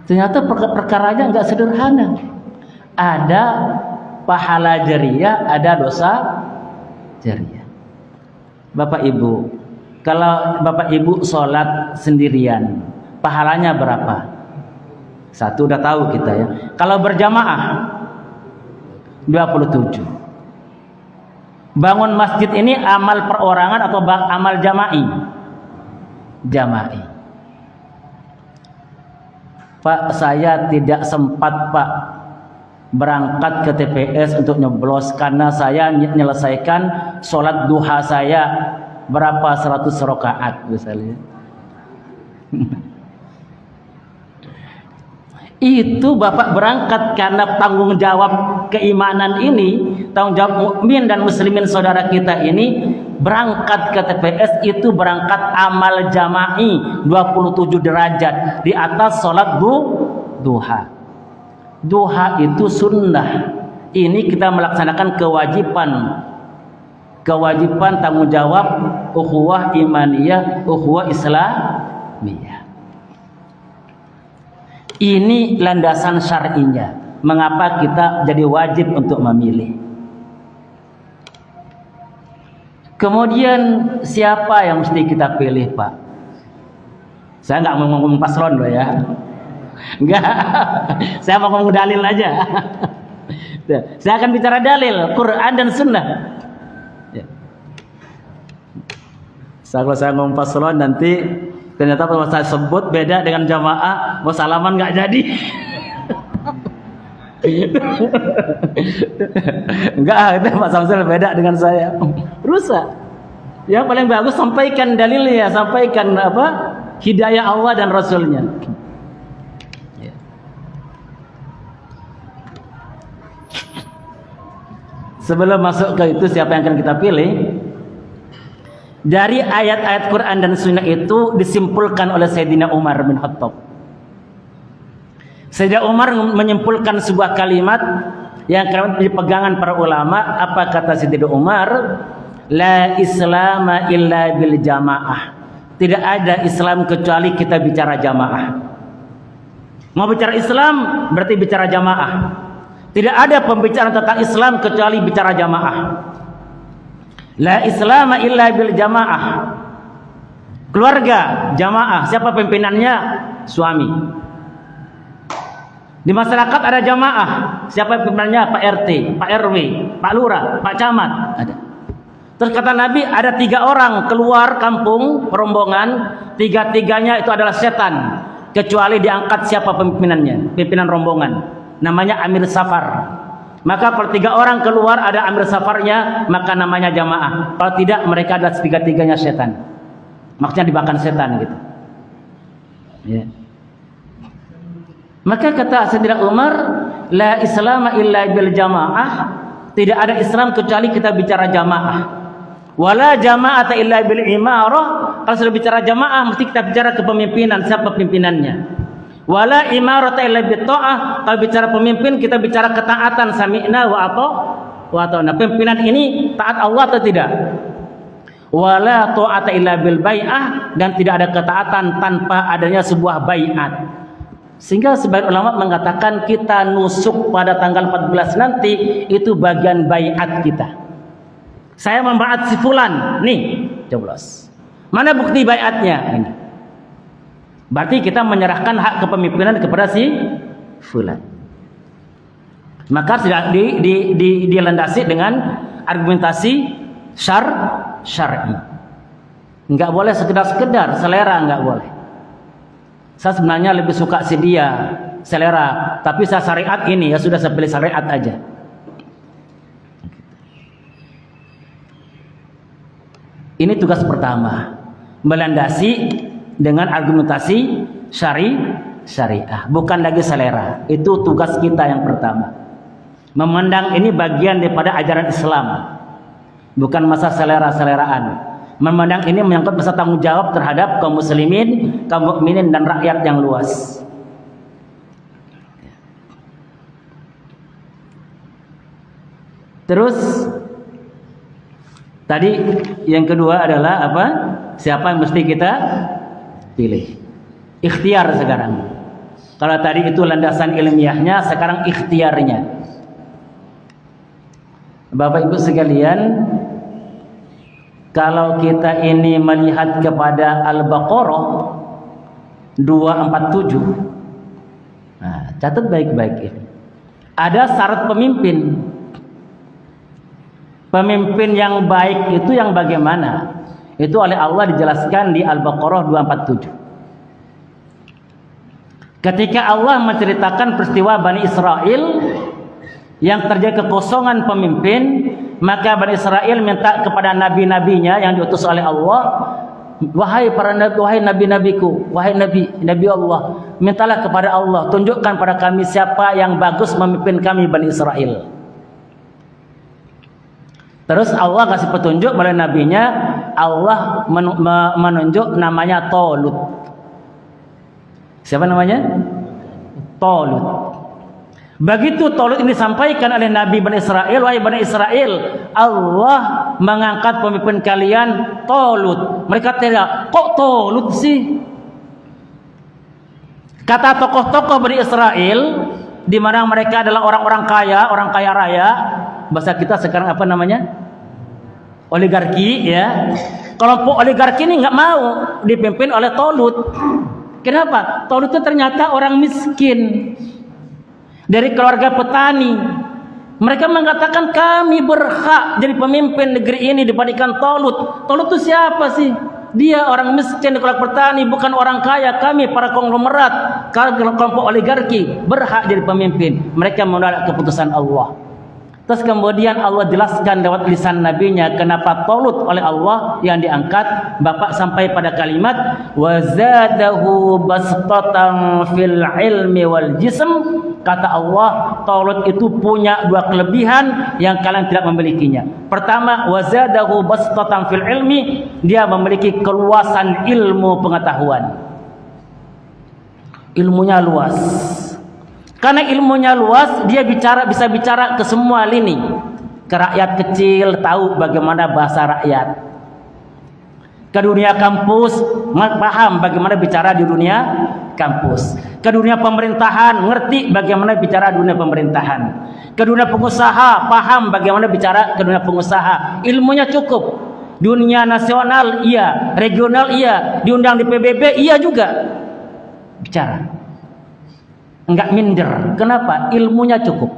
[SPEAKER 1] Ternyata perkaranya nggak sederhana. Ada pahala jariyah, ada dosa jariyah. Bapak Ibu, kalau Bapak Ibu sholat sendirian, pahalanya berapa? Satu udah tahu kita ya. Kalau berjamaah 27. Bangun masjid ini amal perorangan atau amal jama'i? Jama'i. Pak, saya tidak sempat Pak berangkat ke TPS untuk nyoblos karena saya menyelesaikan sholat duha saya berapa 100 rakaat misalnya. Itu Bapak berangkat karena tanggung jawab keimanan ini, tanggung jawab mukmin dan muslimin saudara kita ini, berangkat ke TPS itu berangkat amal jama'i 27 derajat di atas sholat duha. Duha itu sunnah. Ini kita melaksanakan kewajiban tanggung jawab ukhuwah imaniyah, ukhuwah islamiyah. Ini landasan syar'inya. Mengapa kita jadi wajib untuk memilih? Kemudian siapa yang mesti kita pilih, Pak? Saya nggak mau ngomong paslon loh ya. Enggak. Saya mau ngomong dalil aja. Saya akan bicara dalil, Quran dan Sunnah. Ya. Kalau saya ngomong paslon nanti ternyata kalau saya sebut beda dengan jamaah, mau salaman nggak jadi. Enggak, itu Pak Samsul beda dengan saya. Rusak. Yang paling bagus sampaikan dalilnya, sampaikan hidayah Allah dan Rasulnya. Sebelum masuk ke itu siapa yang akan kita pilih, dari ayat-ayat Quran dan Sunnah itu disimpulkan oleh Sayyidina Umar bin Khattab. Sayyidina Umar menyimpulkan sebuah kalimat yang dipegangan para ulama. Apa kata Sayyidina Umar? La islama illa bil jamaah. Tidak ada Islam kecuali kita bicara jamaah. Mau bicara Islam berarti bicara jamaah. Tidak ada pembicaraan tentang Islam kecuali bicara jamaah. La islama illa bil jamaah. Keluarga jamaah. Siapa pimpinannya? Suami. Di masyarakat ada jamaah. Siapa pimpinannya? Pak RT, Pak RW, Pak Lurah, Pak Camat. Ada. Terus kata Nabi, ada 3 orang keluar kampung rombongan, 3-3-nya itu adalah setan, kecuali diangkat siapa pimpinannya, pimpinan rombongan, namanya Amir Safar. Maka kalau 3 orang keluar ada Amir Safarnya, maka namanya jamaah. Kalau tidak, mereka adalah 3-3-nya setan, maksudnya dimakan setan gitu ya. Maka kata Sayyidina Umar, la islama illa bil jamaah. Tidak ada Islam kecuali kita bicara jamaah. Wala jama'ata illa bil imarah. Kalau sudah bicara jamaah mesti kita bicara kepemimpinan, siapa pimpinannya. Wala imarata illa bit ta'ah. Kalau bicara pemimpin kita bicara ketaatan, sami'na wa ata'na. Pimpinan ini taat Allah atau tidak? Wala ta'ata illa bil bai'ah. Dan tidak ada ketaatan tanpa adanya sebuah bai'at. Sehingga sebagian ulama mengatakan kita nusuk pada tanggal 14 nanti itu bagian bai'at kita. Saya membaiat si fulan, nih, coblos. Mana bukti baiatnya? Ini. Berarti kita menyerahkan hak kepemimpinan kepada si fulan. Maka tidak dilandasi dengan argumentasi syar'i. Enggak boleh sekedar selera, enggak boleh. Saya sebenarnya lebih suka si dia, selera, tapi saya syariat ini, ya sudah saya pilih syariat aja. Ini tugas pertama, melandasi dengan argumentasi syariah, bukan lagi selera. Itu tugas kita yang pertama. Memandang ini bagian daripada ajaran Islam, bukan masa selera-seleraan. Memandang ini menyangkut masa tanggung jawab terhadap kaum muslimin, kaum mukminin dan rakyat yang luas. Terus tadi yang kedua adalah apa? Siapa yang mesti kita pilih? Ikhtiar sekarang. Kalau tadi itu landasan ilmiahnya, sekarang ikhtiarnya. Bapak Ibu sekalian, kalau kita ini melihat kepada Al-Baqarah 247, nah, catat baik-baik ini. Ada syarat pemimpin. Pemimpin yang baik itu yang bagaimana? Itu oleh Allah dijelaskan di Al-Baqarah 247. Ketika Allah menceritakan peristiwa Bani Israel yang terjadi kekosongan pemimpin, maka Bani Israel minta kepada nabi-nabinya yang diutus oleh Allah, wahai para nabi, wahai nabi-nabiku, wahai nabi Allah, mintalah kepada Allah, tunjukkan pada kami siapa yang bagus memimpin kami Bani Israel. Terus Allah kasih petunjuk pada nabinya, Allah menunjuk namanya Talut. Siapa namanya? Talut. Begitu Talut ini disampaikan oleh Nabi Bani Israel, wahai Bani Israel, Allah mengangkat pemimpin kalian Talut. Mereka tidak, kok Talut sih? Kata tokoh-tokoh Bani Israel, di mana mereka adalah orang kaya raya. Bahasa kita sekarang apa namanya? Oligarki, ya. Kelompok oligarki ini nggak mau dipimpin oleh Talut. Kenapa? Talut itu ternyata orang miskin dari keluarga petani. Mereka mengatakan kami berhak jadi pemimpin negeri ini dibandingkan Talut. Talut itu siapa sih? Dia orang miskin di keluarga petani, bukan orang kaya. Kami para konglomerat, kelompok oligarki berhak jadi pemimpin. Mereka menolak keputusan Allah. Terus kemudian Allah jelaskan lewat lisan nabinya kenapa Talut oleh Allah yang diangkat. Bapak sampai pada kalimat wazadahu bastatan fil ilmi wal jism Kata Allah, Talut itu punya dua kelebihan yang kalian tidak memilikinya. Pertama, wazadahu bastatan fil ilmi, dia memiliki keluasan ilmu pengetahuan. Ilmunya luas. Karena ilmunya luas, dia bisa bicara ke semua lini. Ke rakyat kecil, tahu bagaimana bahasa rakyat. Ke dunia kampus, paham bagaimana bicara di dunia kampus. Ke dunia pemerintahan, ngerti bagaimana bicara dunia pemerintahan. Ke dunia pengusaha, paham bagaimana bicara ke dunia pengusaha. Ilmunya cukup. Dunia nasional iya, regional iya, diundang di PBB iya juga. Bicara. Enggak minder. Kenapa? Ilmunya cukup.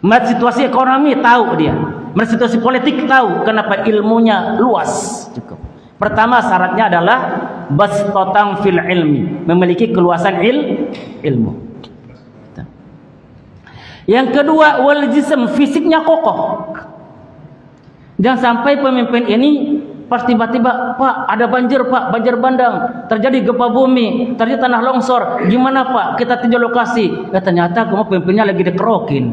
[SPEAKER 1] Melihat situasi ekonomi tahu dia. Melihat situasi politik tahu. Kenapa? Ilmunya luas. Cukup. Pertama syaratnya adalah bastatan fil ilmi, memiliki keluasan ilmu. Yang kedua, wal jism, fisiknya kokoh. Jangan sampai pemimpin ini pas tiba-tiba, Pak ada banjir, Pak banjir bandang, terjadi gempa bumi, terjadi tanah longsor, gimana Pak? Kita tinjau lokasi. Ya ternyata kamu pemimpinnya lagi dikerokin.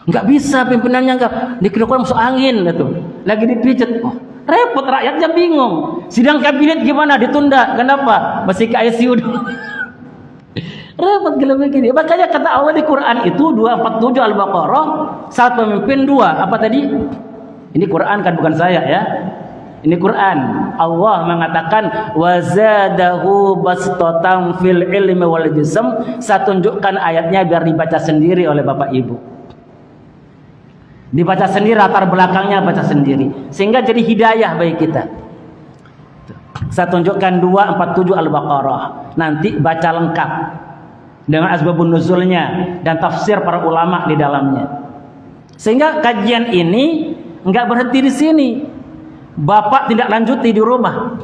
[SPEAKER 1] Nggak bisa pimpinannya, nggak dikerokin masuk angin gitu. Lagi dipijet. Oh, repot, rakyatnya bingung. Sidang kabinet gimana? Ditunda. Kenapa? Masih ke ICU dulu. Repot kalau begini. Makanya kata Allah di Quran itu 247 Al-Baqarah, saat pemimpin dua. Apa tadi? Ini Quran kan, bukan saya ya. Ini Quran. Allah mengatakan wazadahu bastatan fil ilmi wal jism. Saya tunjukkan ayatnya biar dibaca sendiri oleh Bapak Ibu. Dibaca sendiri, latar belakangnya baca sendiri, sehingga jadi hidayah bagi kita. Saya tunjukkan 247 Al-Baqarah. Nanti baca lengkap dengan asbabun nuzulnya dan tafsir para ulama di dalamnya. Sehingga kajian ini enggak berhenti di sini. Bapak tidak lanjuti di rumah,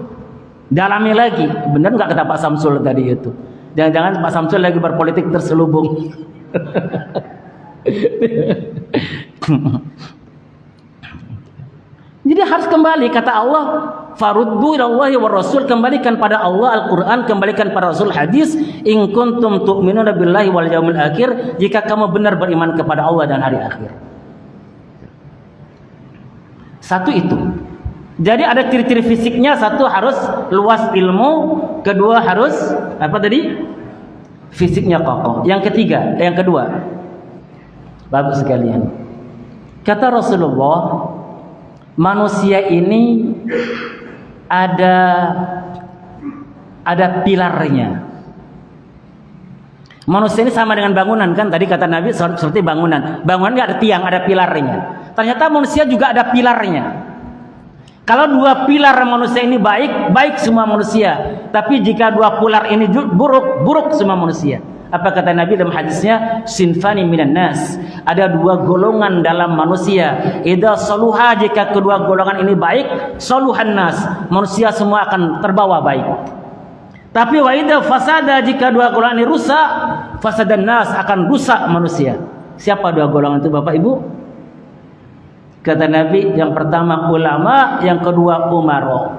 [SPEAKER 1] dalami lagi. Benar enggak kata Pak Samsul tadi itu? Jangan-jangan Pak Samsul lagi berpolitik terselubung. Jadi harus kembali, kata Allah, faruddu ilallahi wa rasul, kembalikan pada Allah Al-Quran, kembalikan pada Rasul hadis, in kuntum tu'minuna billahi wal yaumil akhir, jika kamu benar beriman kepada Allah dan hari akhir. Satu itu. Jadi ada ciri-ciri fisiknya, satu harus luas ilmu, kedua harus apa tadi? Fisiknya kokoh. Yang ketiga, yang kedua, Bapak sekalian, kata Rasulullah, manusia ini ada pilarnya. Manusia ini sama dengan bangunan kan, tadi kata Nabi seperti bangunan. Bangunan ada tiang, ada pilarnya. Ternyata manusia juga ada pilarnya. Kalau dua pilar manusia ini baik, baik semua manusia. Tapi jika dua pilar ini buruk, buruk semua manusia. Apa kata Nabi dalam hadisnya? Sinfani minan nas. Ada dua golongan dalam manusia. Idza saluha, jika kedua golongan ini baik, saluhan nas, manusia semua akan terbawa baik. Tapi wa idza fasada, jika dua golongan ini rusak, fasadan nas, akan rusak manusia. Siapa dua golongan itu Bapak Ibu? Kata Nabi, yang pertama ulama, yang kedua umara.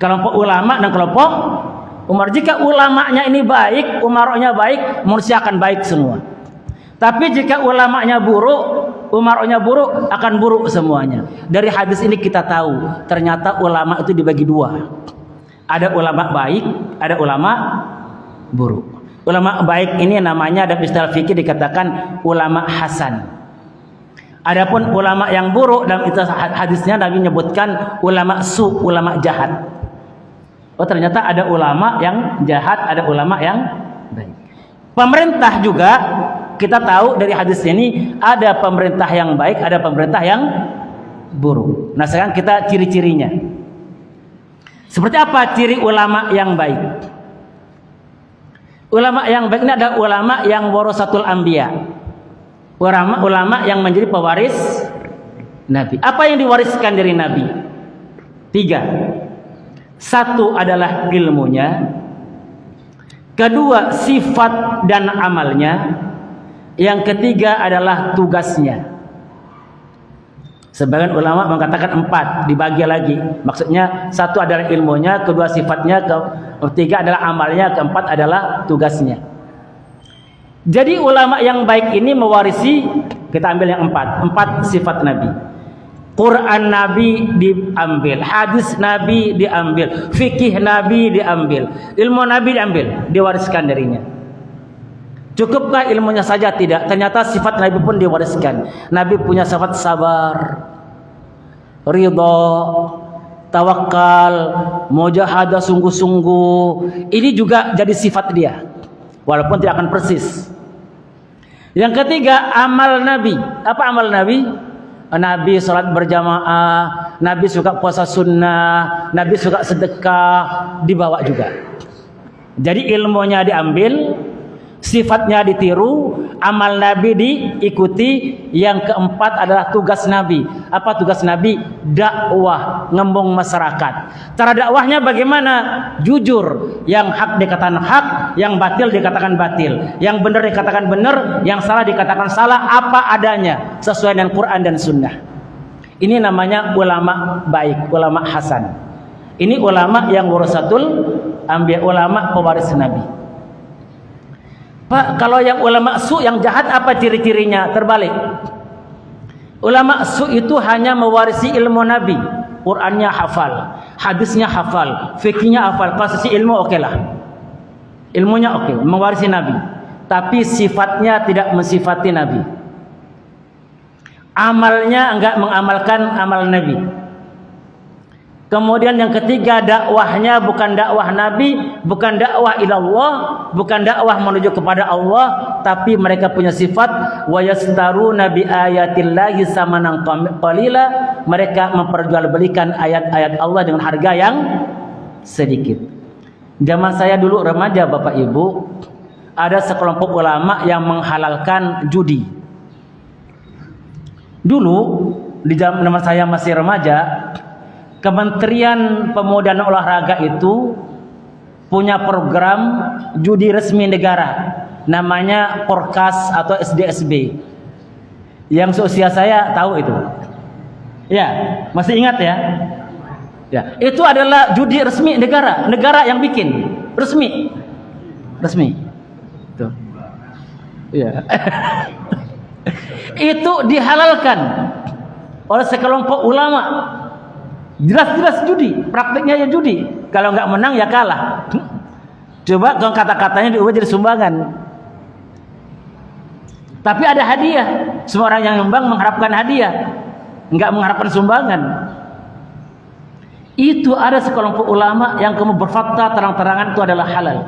[SPEAKER 1] Kelompok ulama dan kelompok umar. Jika ulamanya ini baik, umaroknya baik, manusia akan baik semua. Tapi jika ulamanya buruk, umaroknya buruk, akan buruk semuanya. Dari hadis ini kita tahu, ternyata ulama itu dibagi dua. Ada ulama baik, ada ulama buruk. Ulama baik ini namanya dalam istilah fikih dikatakan ulama hasan. Adapun ulama yang buruk, dalam hadisnya Nabi menyebutkan ulama su, ulama jahat. Oh, ternyata ada ulama yang jahat, ada ulama yang baik. Pemerintah juga kita tahu dari hadis ini, ada pemerintah yang baik, ada pemerintah yang buruk. Nah, sekarang kita ciri-cirinya. Seperti apa ciri ulama yang baik? Ulama yang baik ini ada ulama yang warasatul anbiya. Ulama yang menjadi pewaris Nabi. Apa yang diwariskan dari Nabi? 3. Satu adalah ilmunya. Kedua, sifat dan amalnya. Yang ketiga adalah tugasnya. Sebagian ulama mengatakan 4, dibagi lagi. Maksudnya 1 adalah ilmunya, kedua sifatnya, Ketiga adalah amalnya, keempat adalah tugasnya. Jadi ulama yang baik ini mewarisi, kita ambil yang empat sifat Nabi. Quran Nabi diambil, hadis Nabi diambil, fikih Nabi diambil, ilmu Nabi diambil, diwariskan darinya. Cukupkah ilmunya saja? Tidak. Ternyata sifat Nabi pun diwariskan. Nabi punya sifat sabar, ridha, tawakal, mujahadah, sungguh-sungguh. Ini juga jadi sifat dia, walaupun tidak akan persis. Yang ketiga, amal Nabi. Apa amal Nabi? Nabi salat berjamaah, Nabi suka puasa sunnah, Nabi suka sedekah, dibawa juga. Jadi ilmunya diambil, sifatnya ditiru, amal Nabi diikuti. Yang keempat adalah tugas Nabi. Apa tugas Nabi? Dakwah, ngembong masyarakat. Cara dakwahnya bagaimana? Jujur, yang hak dikatakan hak, yang batil dikatakan batil, yang benar dikatakan benar, yang salah dikatakan salah, apa adanya sesuai dengan Quran dan Sunnah. Ini namanya ulama baik, ulama hasan. Ini ulama yang warasatul anbiya, ulama pewaris Nabi. Pak, kalau yang ulama su, yang jahat, apa ciri-cirinya? Terbalik. Ulama su itu hanya mewarisi ilmu Nabi. Qurannya hafal, hadisnya hafal, fikihnya hafal. Kalau sisi ilmu oke lah, ilmunya oke, mewarisi Nabi. Tapi sifatnya tidak mensifati Nabi. Amalnya enggak mengamalkan amal Nabi. Kemudian yang ketiga, dakwahnya bukan dakwah Nabi, bukan dakwah ilallah, bukan dakwah menuju kepada Allah, tapi mereka punya sifat wa yastaruna bi ayatillahi samanan qalila. Mereka memperjualbelikan ayat-ayat Allah dengan harga yang sedikit. Zaman saya dulu remaja, Bapak Ibu, ada sekelompok ulama yang menghalalkan judi. Dulu di zaman saya masih remaja, Kementerian Pemuda dan Olahraga itu punya program judi resmi negara, namanya Porkas atau SDSB. Yang seusia saya tahu itu. Ya, masih ingat ya? Ya, itu adalah judi resmi negara, negara yang bikin, resmi. Tuh. Ya. Itu dihalalkan oleh sekelompok ulama. Jelas-jelas judi, praktiknya ya judi. Kalau nggak menang ya kalah. Coba kalau kata-katanya diubah jadi sumbangan. Tapi ada hadiah. Semua orang yang nyumbang mengharapkan hadiah, nggak mengharapkan sumbangan. Itu ada sekelompok ulama yang kamu berfatwa terang-terangan itu adalah halal.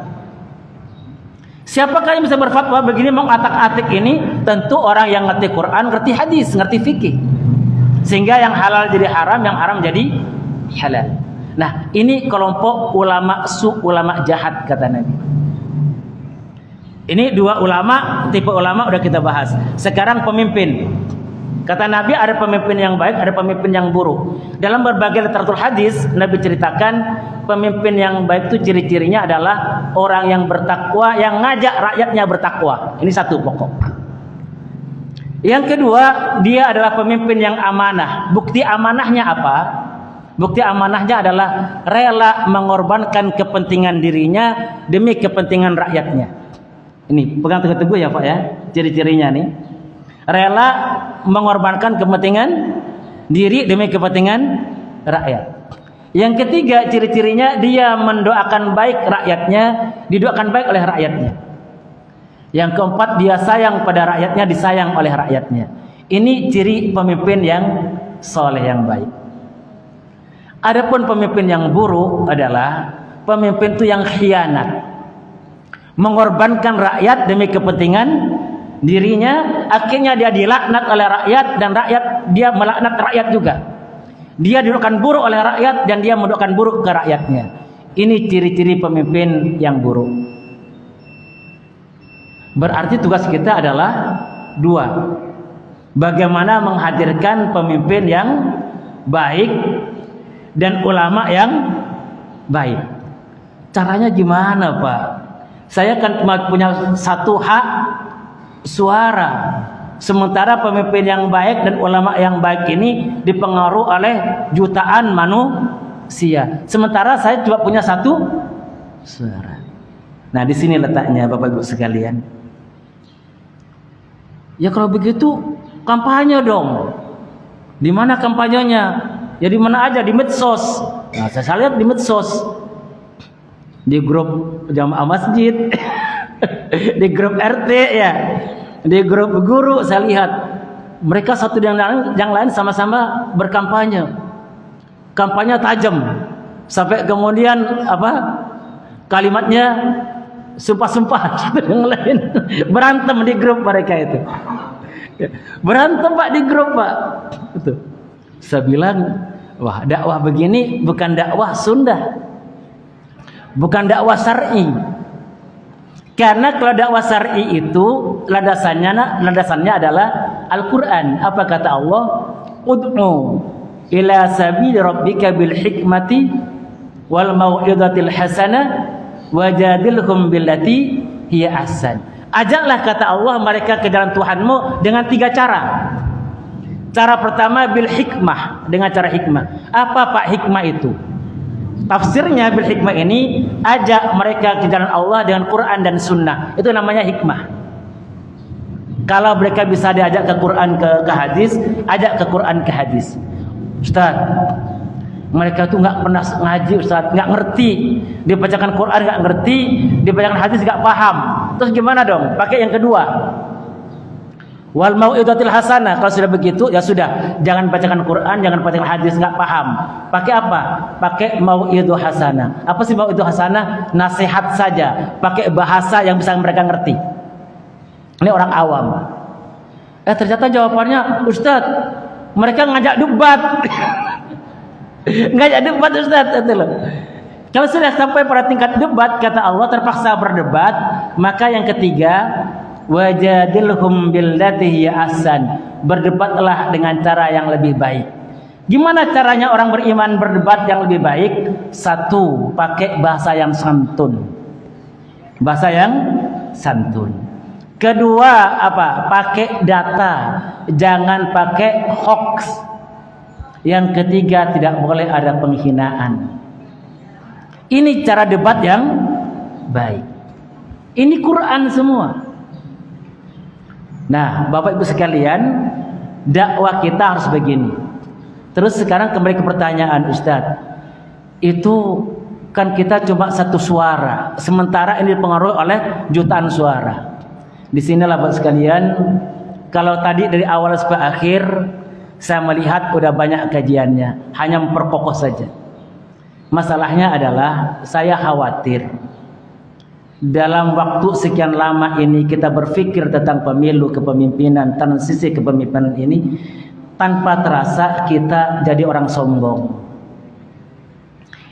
[SPEAKER 1] Siapakah yang bisa berfatwa begini mengatak-atik ini? Tentu orang yang ngerti Quran, ngerti hadis, ngerti fikih. Sehingga yang halal jadi haram, yang haram jadi halal. Nah, ini kelompok ulama su, ulama jahat kata Nabi. Ini dua ulama, tipe ulama udah kita bahas. Sekarang pemimpin. Kata Nabi ada pemimpin yang baik, ada pemimpin yang buruk. Dalam berbagai literatur hadis, Nabi ceritakan pemimpin yang baik itu ciri-cirinya adalah orang yang bertakwa, yang ngajak rakyatnya bertakwa. Ini satu pokok. Yang kedua, dia adalah pemimpin yang amanah. Bukti amanahnya apa? Bukti amanahnya adalah rela mengorbankan kepentingan dirinya demi kepentingan rakyatnya. Ini pegang teguh-teguh ya Pak ya, ciri-cirinya nih. Rela mengorbankan kepentingan diri demi kepentingan rakyat. Yang ketiga, ciri-cirinya dia mendoakan baik rakyatnya, didoakan baik oleh rakyatnya. Yang keempat, dia sayang pada rakyatnya, disayang oleh rakyatnya. Ini ciri pemimpin yang soleh, yang baik. Adapun pemimpin yang buruk adalah pemimpin itu yang khianat, mengorbankan rakyat demi kepentingan dirinya. Akhirnya dia dilaknat oleh rakyat, dan rakyat dia melaknat rakyat juga. Dia didoakan buruk oleh rakyat, dan dia mendoakan buruk ke rakyatnya. Ini ciri-ciri pemimpin yang buruk. Berarti tugas kita adalah dua. Bagaimana menghadirkan pemimpin yang baik dan ulama yang baik. Caranya gimana Pak? Saya kan cuma punya satu hak suara. Sementara pemimpin yang baik dan ulama yang baik ini dipengaruhi oleh jutaan manusia. Sementara saya cuma punya satu suara. Nah, di sini letaknya Bapak Ibu sekalian. Ya kalau begitu kampanye dong. Di mana kampanyenya? Ya di mana aja, di medsos. Nah, saya lihat di medsos. Di grup jamaah masjid, di grup RT ya, di grup guru saya lihat mereka satu dengan yang lain sama-sama berkampanye, kampanye tajam sampai kemudian kalimatnya sumpah-sumpah yang lain berantem di grup mereka itu, berantem Pak di grup Pak. Itu saya bilang, wah dakwah begini bukan dakwah Sunda. Bukan dakwah syar'i. Karena kalau dakwah syar'i itu landasannya adalah Al-Qur'an. Apa kata Allah? Ud'u ila sabili rabbika bil hikmati wal mau'izatil hasanah wajadilhum billati hiya ahsan. Ajaklah kata Allah mereka ke jalan Tuhanmu dengan 3 cara. Cara pertama bil hikmah, dengan cara hikmah. Apa Pak hikmah itu? Tafsirnya bil hikmah ini, ajak mereka ke jalan Allah dengan Quran dan Sunnah. Itu namanya hikmah. Kalau mereka bisa diajak ke Quran ke hadis, ajak ke Quran ke hadis. Ustaz, mereka tuh nggak pernah ngaji Ustaz, nggak ngerti. Dibacakan Quran nggak ngerti, dibacakan hadis nggak paham. Terus gimana dong? Pakai yang kedua. Wal mau'izatil hasanah. Kalau sudah begitu ya sudah, jangan bacakan Quran, jangan bacakan hadis, nggak paham. Pakai apa? Pakai mau'izah hasanah. Apa sih mau'izah hasanah? Nasihat saja, pakai bahasa yang bisa mereka ngerti. Ini orang awam. Ternyata jawabannya, Ustaz, mereka ngajak debat. Ngajak debat Ustaz, itu loh. Kalau sudah sampai pada tingkat debat, kata Allah, terpaksa berdebat, maka yang ketiga, wajadilhum billati hiya ahsan. Berdebatlah dengan cara yang lebih baik. Gimana caranya orang beriman berdebat yang lebih baik? 1, pakai bahasa yang santun. Bahasa yang santun. Kedua, pakai data. Jangan pakai hoax. Yang ketiga, tidak boleh ada penghinaan. Ini cara debat yang baik. Ini Quran semua. Nah, Bapak Ibu sekalian, dakwah kita harus begini. Terus sekarang kembali ke pertanyaan Ustadz. Itu kan kita cuma 1 suara, sementara ini dipengaruhi oleh jutaan suara. Di sinilah Bapak sekalian, kalau tadi dari awal sampai akhir saya melihat udah banyak kajiannya, hanya memperkokoh saja. Masalahnya adalah saya khawatir dalam waktu sekian lama ini kita berpikir tentang pemilu kepemimpinan, transisi kepemimpinan ini, tanpa terasa kita jadi orang sombong.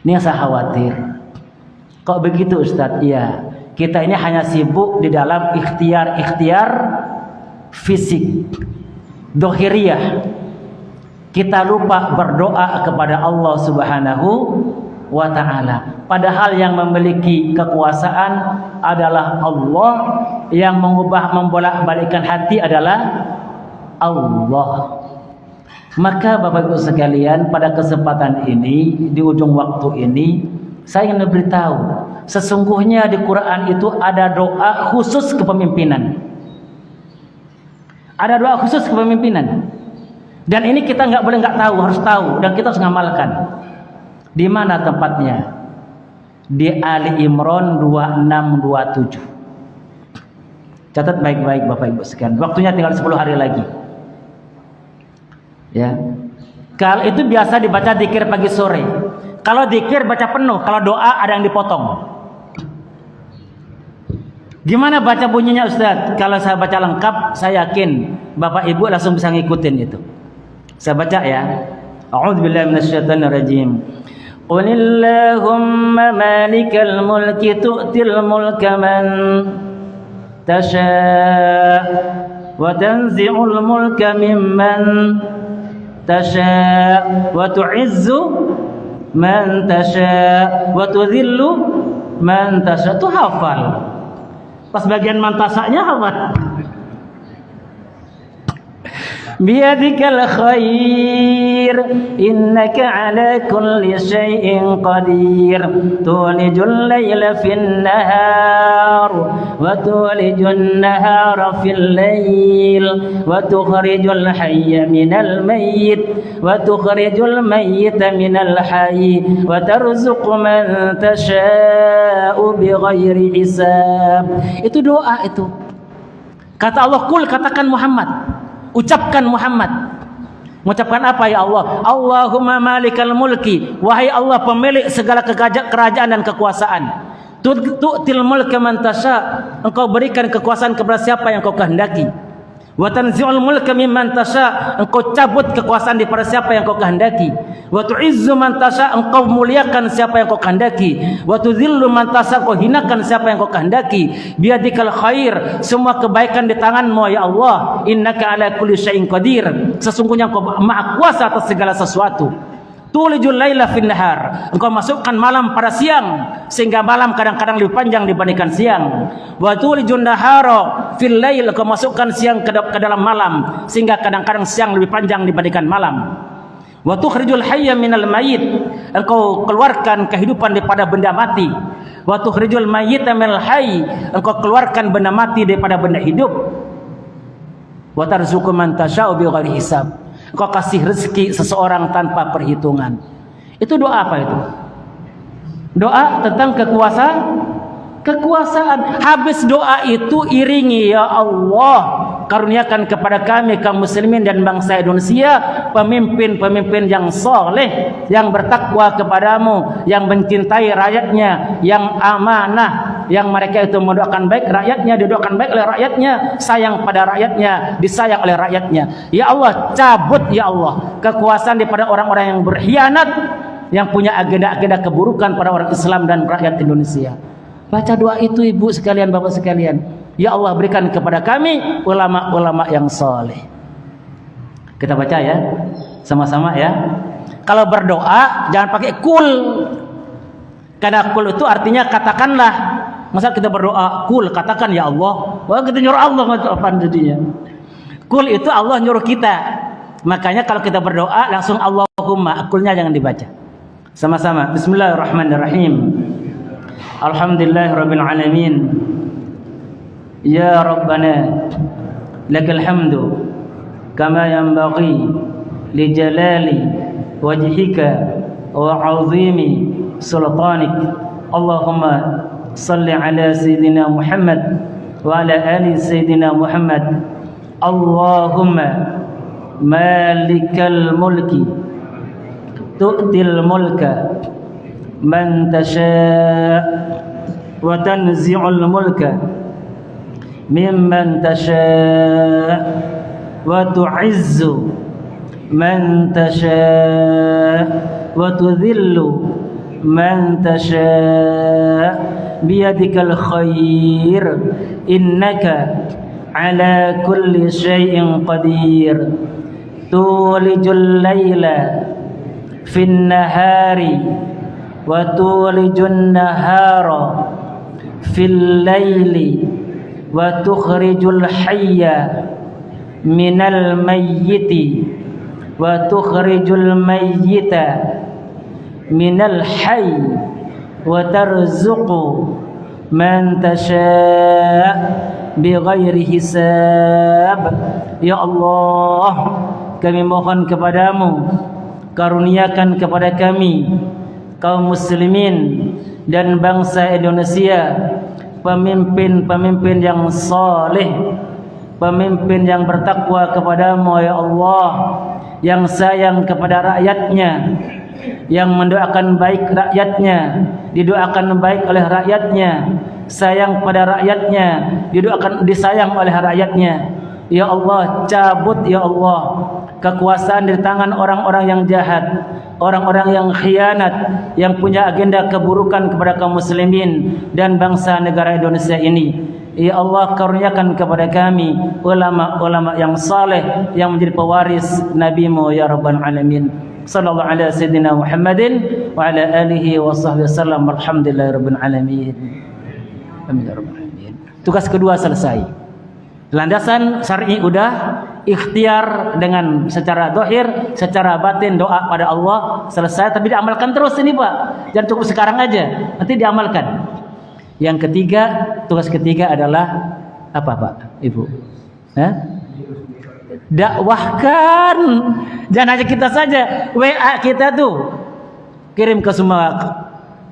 [SPEAKER 1] Ini yang saya khawatir. Kok begitu Ustadz? Iya, kita ini hanya sibuk di dalam ikhtiar fisik, dohiriyah. Kita lupa berdoa kepada Allah Subhanahu wa ta'ala. Padahal yang memiliki kekuasaan adalah Allah, yang membolak-balikkan hati adalah Allah. Maka Bapak Ibu sekalian, pada kesempatan ini, di ujung waktu ini, saya ingin memberitahu, sesungguhnya di Quran itu ada doa khusus kepemimpinan. Ada doa khusus kepemimpinan. Dan ini kita nggak boleh nggak tahu, harus tahu, dan kita harus ngamalkan. Di mana tempatnya? Di Ali Imran 26-27. Catat baik-baik Bapak Ibu sekalian. Waktunya tinggal 10 hari lagi. Ya. Kalau itu biasa dibaca dzikir pagi sore. Kalau dzikir baca penuh, kalau doa ada yang dipotong. Gimana baca bunyinya Ustaz? Kalau saya baca lengkap, saya yakin Bapak Ibu langsung bisa ngikutin itu. Saya baca ya. A'udzubillahi minasyaitonirrajim. Qulillahumma malikal mulki tu'til mulka man tasha' wa tanzi'ul mulka mimman tasha' wa tu'izzu man tasha' wa tudhillu man tasha'. Itu hafal. Pas bagian man tasanya hafal. Biyadikal khair innaka ala kulli syai'in qadir tulijul laila fin nahar wa tulijun nahara fil lail wa tukhrijul hayya minal mayyit wa tukhrijul mayyita minal hayy wa tarzuqu man tasha'u bighairi hisab. Itu doa itu. Kata Allah, kul, katakan Muhammad, ucapkan Muhammad. Mengucapkan apa ya Allah? Allahumma malikal mulki, wahai Allah pemilik segala kerajaan dan kekuasaan. Tu'til mulka man tasha, engkau berikan kekuasaan kepada siapa yang engkau kehendaki. Wa tanzi'ul mulka mimman tasha, engkau cabut kekuasaan daripada siapa yang engkau kehendaki. Wa tu'izzu man tasha, engkau muliakan siapa yang engkau kehendaki. Wa tudhillu man tasha, engkau hinakan siapa yang engkau kehendaki. Biyadikal khair, semua kebaikan di tanganmu ya Allah. Innaka ala kulli syai'in qadir, sesungguhnya engkau maha kuasa atas segala sesuatu. Tulijul laila fin nahar, engkau masukkan malam pada siang sehingga malam kadang-kadang lebih panjang dibandingkan siang. Wa tulijun nahara fil lail, engkau masukkan siang ke dalam malam sehingga kadang-kadang siang lebih panjang dibandingkan malam. Wa tukhrijul hayya minal mayyit, engkau keluarkan kehidupan daripada benda mati. Wa tukhrijul mayyita minal hayy, engkau keluarkan benda mati daripada benda hidup. Wa tarzuqu man tasya'u bighairi hisab, engkau kasih rezeki seseorang tanpa perhitungan. Itu doa apa itu? Doa tentang kekuasaan. Habis doa itu iringi, ya Allah karuniakan kepada kami kaum muslimin dan bangsa Indonesia pemimpin-pemimpin yang soleh, yang bertakwa kepadamu, yang mencintai rakyatnya, yang amanah, yang mereka itu mendoakan baik rakyatnya, didoakan baik oleh rakyatnya, sayang pada rakyatnya, disayang oleh rakyatnya. Ya Allah, cabut ya Allah kekuasaan daripada orang-orang yang berkhianat, yang punya agenda-agenda keburukan pada orang Islam dan rakyat Indonesia. Baca doa itu ibu sekalian, bapak sekalian. Ya Allah, berikan kepada kami ulama-ulama yang soleh. Kita baca ya, sama-sama ya. Kalau berdoa jangan pakai kul, karena kul itu artinya katakanlah. Masa kita berdoa kul, katakan ya Allah, wah kita nyuruh Allah, apa jadinya? Kul itu Allah nyuruh kita. Makanya kalau kita berdoa langsung Allahumma, kulnya jangan dibaca. Sama-sama. Bismillahirrahmanirrahim. Alhamdulillahirabbil alamin. Ya Rabbana lakal hamdu kama yanbaghi li jalali wajhika wa 'azimi sultanik. Allahumma salli ala sayyidina Muhammad wa ala ali sayyidina Muhammad. Allahumma malikal mulki tu'til mulka man tasha' wa tanzi'ul mulka mimman tasha' wa tu'izzu man tasha' wa tudhillu man tasha' biyadikal khair innaka ala kulli syai'in qadir tulijul laila fin nahari wa tulijun nahara fil laili wa tukhrijul hayya minal mayyiti wa tukhrijul mayyita minal hayy wa tarzuqu man tasha' bighairi hisab. Ya Allah, kami mohon kepadamu, karuniakan kepada kami kaum muslimin dan bangsa Indonesia pemimpin-pemimpin yang saleh, pemimpin yang bertakwa kepadamu ya Allah, yang sayang kepada rakyatnya, yang mendoakan baik rakyatnya, didoakan baik oleh rakyatnya, sayang pada rakyatnya, disayang oleh rakyatnya. Ya Allah, cabut ya Allah kekuasaan di tangan orang-orang yang jahat, orang-orang yang khianat, yang punya agenda keburukan kepada kaum muslimin dan bangsa negara Indonesia ini. Ya Allah, karuniakan kepada kami ulama-ulama yang saleh yang menjadi pewaris Nabi-Mu ya Rabbal Alamin. Sallallahu ala sayyidina Muhammadin wa ala alihi wa sahbihi wasallam. Alhamdulillahirabbil alamin. Amin ya rabbal alamin. Tugas kedua selesai. Landasan syar'i udah, ikhtiar dengan secara zahir, secara batin doa pada Allah selesai, tapi diamalkan terus ini Pak. Jangan cukup sekarang aja, nanti diamalkan. Yang ketiga, tugas ketiga adalah apa Pak, Ibu? Dakwahkan. Jangan hanya kita saja, WA kita tuh kirim ke semua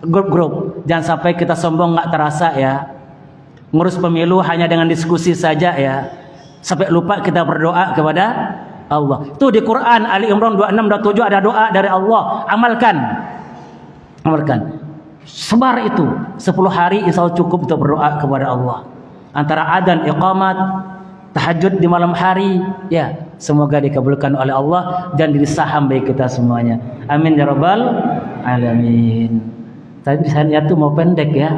[SPEAKER 1] grup-grup. Jangan sampai kita sombong nggak terasa ya. Ngurus pemilu hanya dengan diskusi saja ya. Sampai lupa kita berdoa kepada Allah. Itu di Quran Ali Imran 26 27 ada doa dari Allah. Amalkan. Sebar itu 10 hari insya Allah cukup untuk berdoa kepada Allah. Antara adzan, iqamat, tahajud di malam hari, ya semoga dikabulkan oleh Allah dan jadi saham bagi kita semuanya. Amin ya rabbal alamin. Tadi saya tuh mau pendek ya.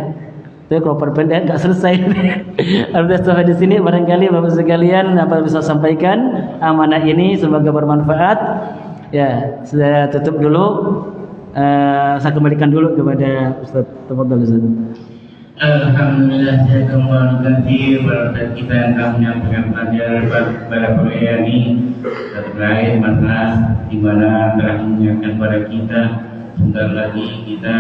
[SPEAKER 1] Tapi kalau pendek nggak selesai. Alhamdulillah sampai di sini barangkali Bapak sekalian apa bisa sampaikan amanah ini semoga bermanfaat. Ya, saya tutup dulu. Saya kembalikan dulu kepada Ustaz. Tafadhol Ustaz.
[SPEAKER 2] Alhamdulillah jazakumullah khairan pada kita yang telah menyampaikan pelajaran pada perayaan ini. Satu lain masalah di mana telah mengingatkan pada kita sebentar lagi kita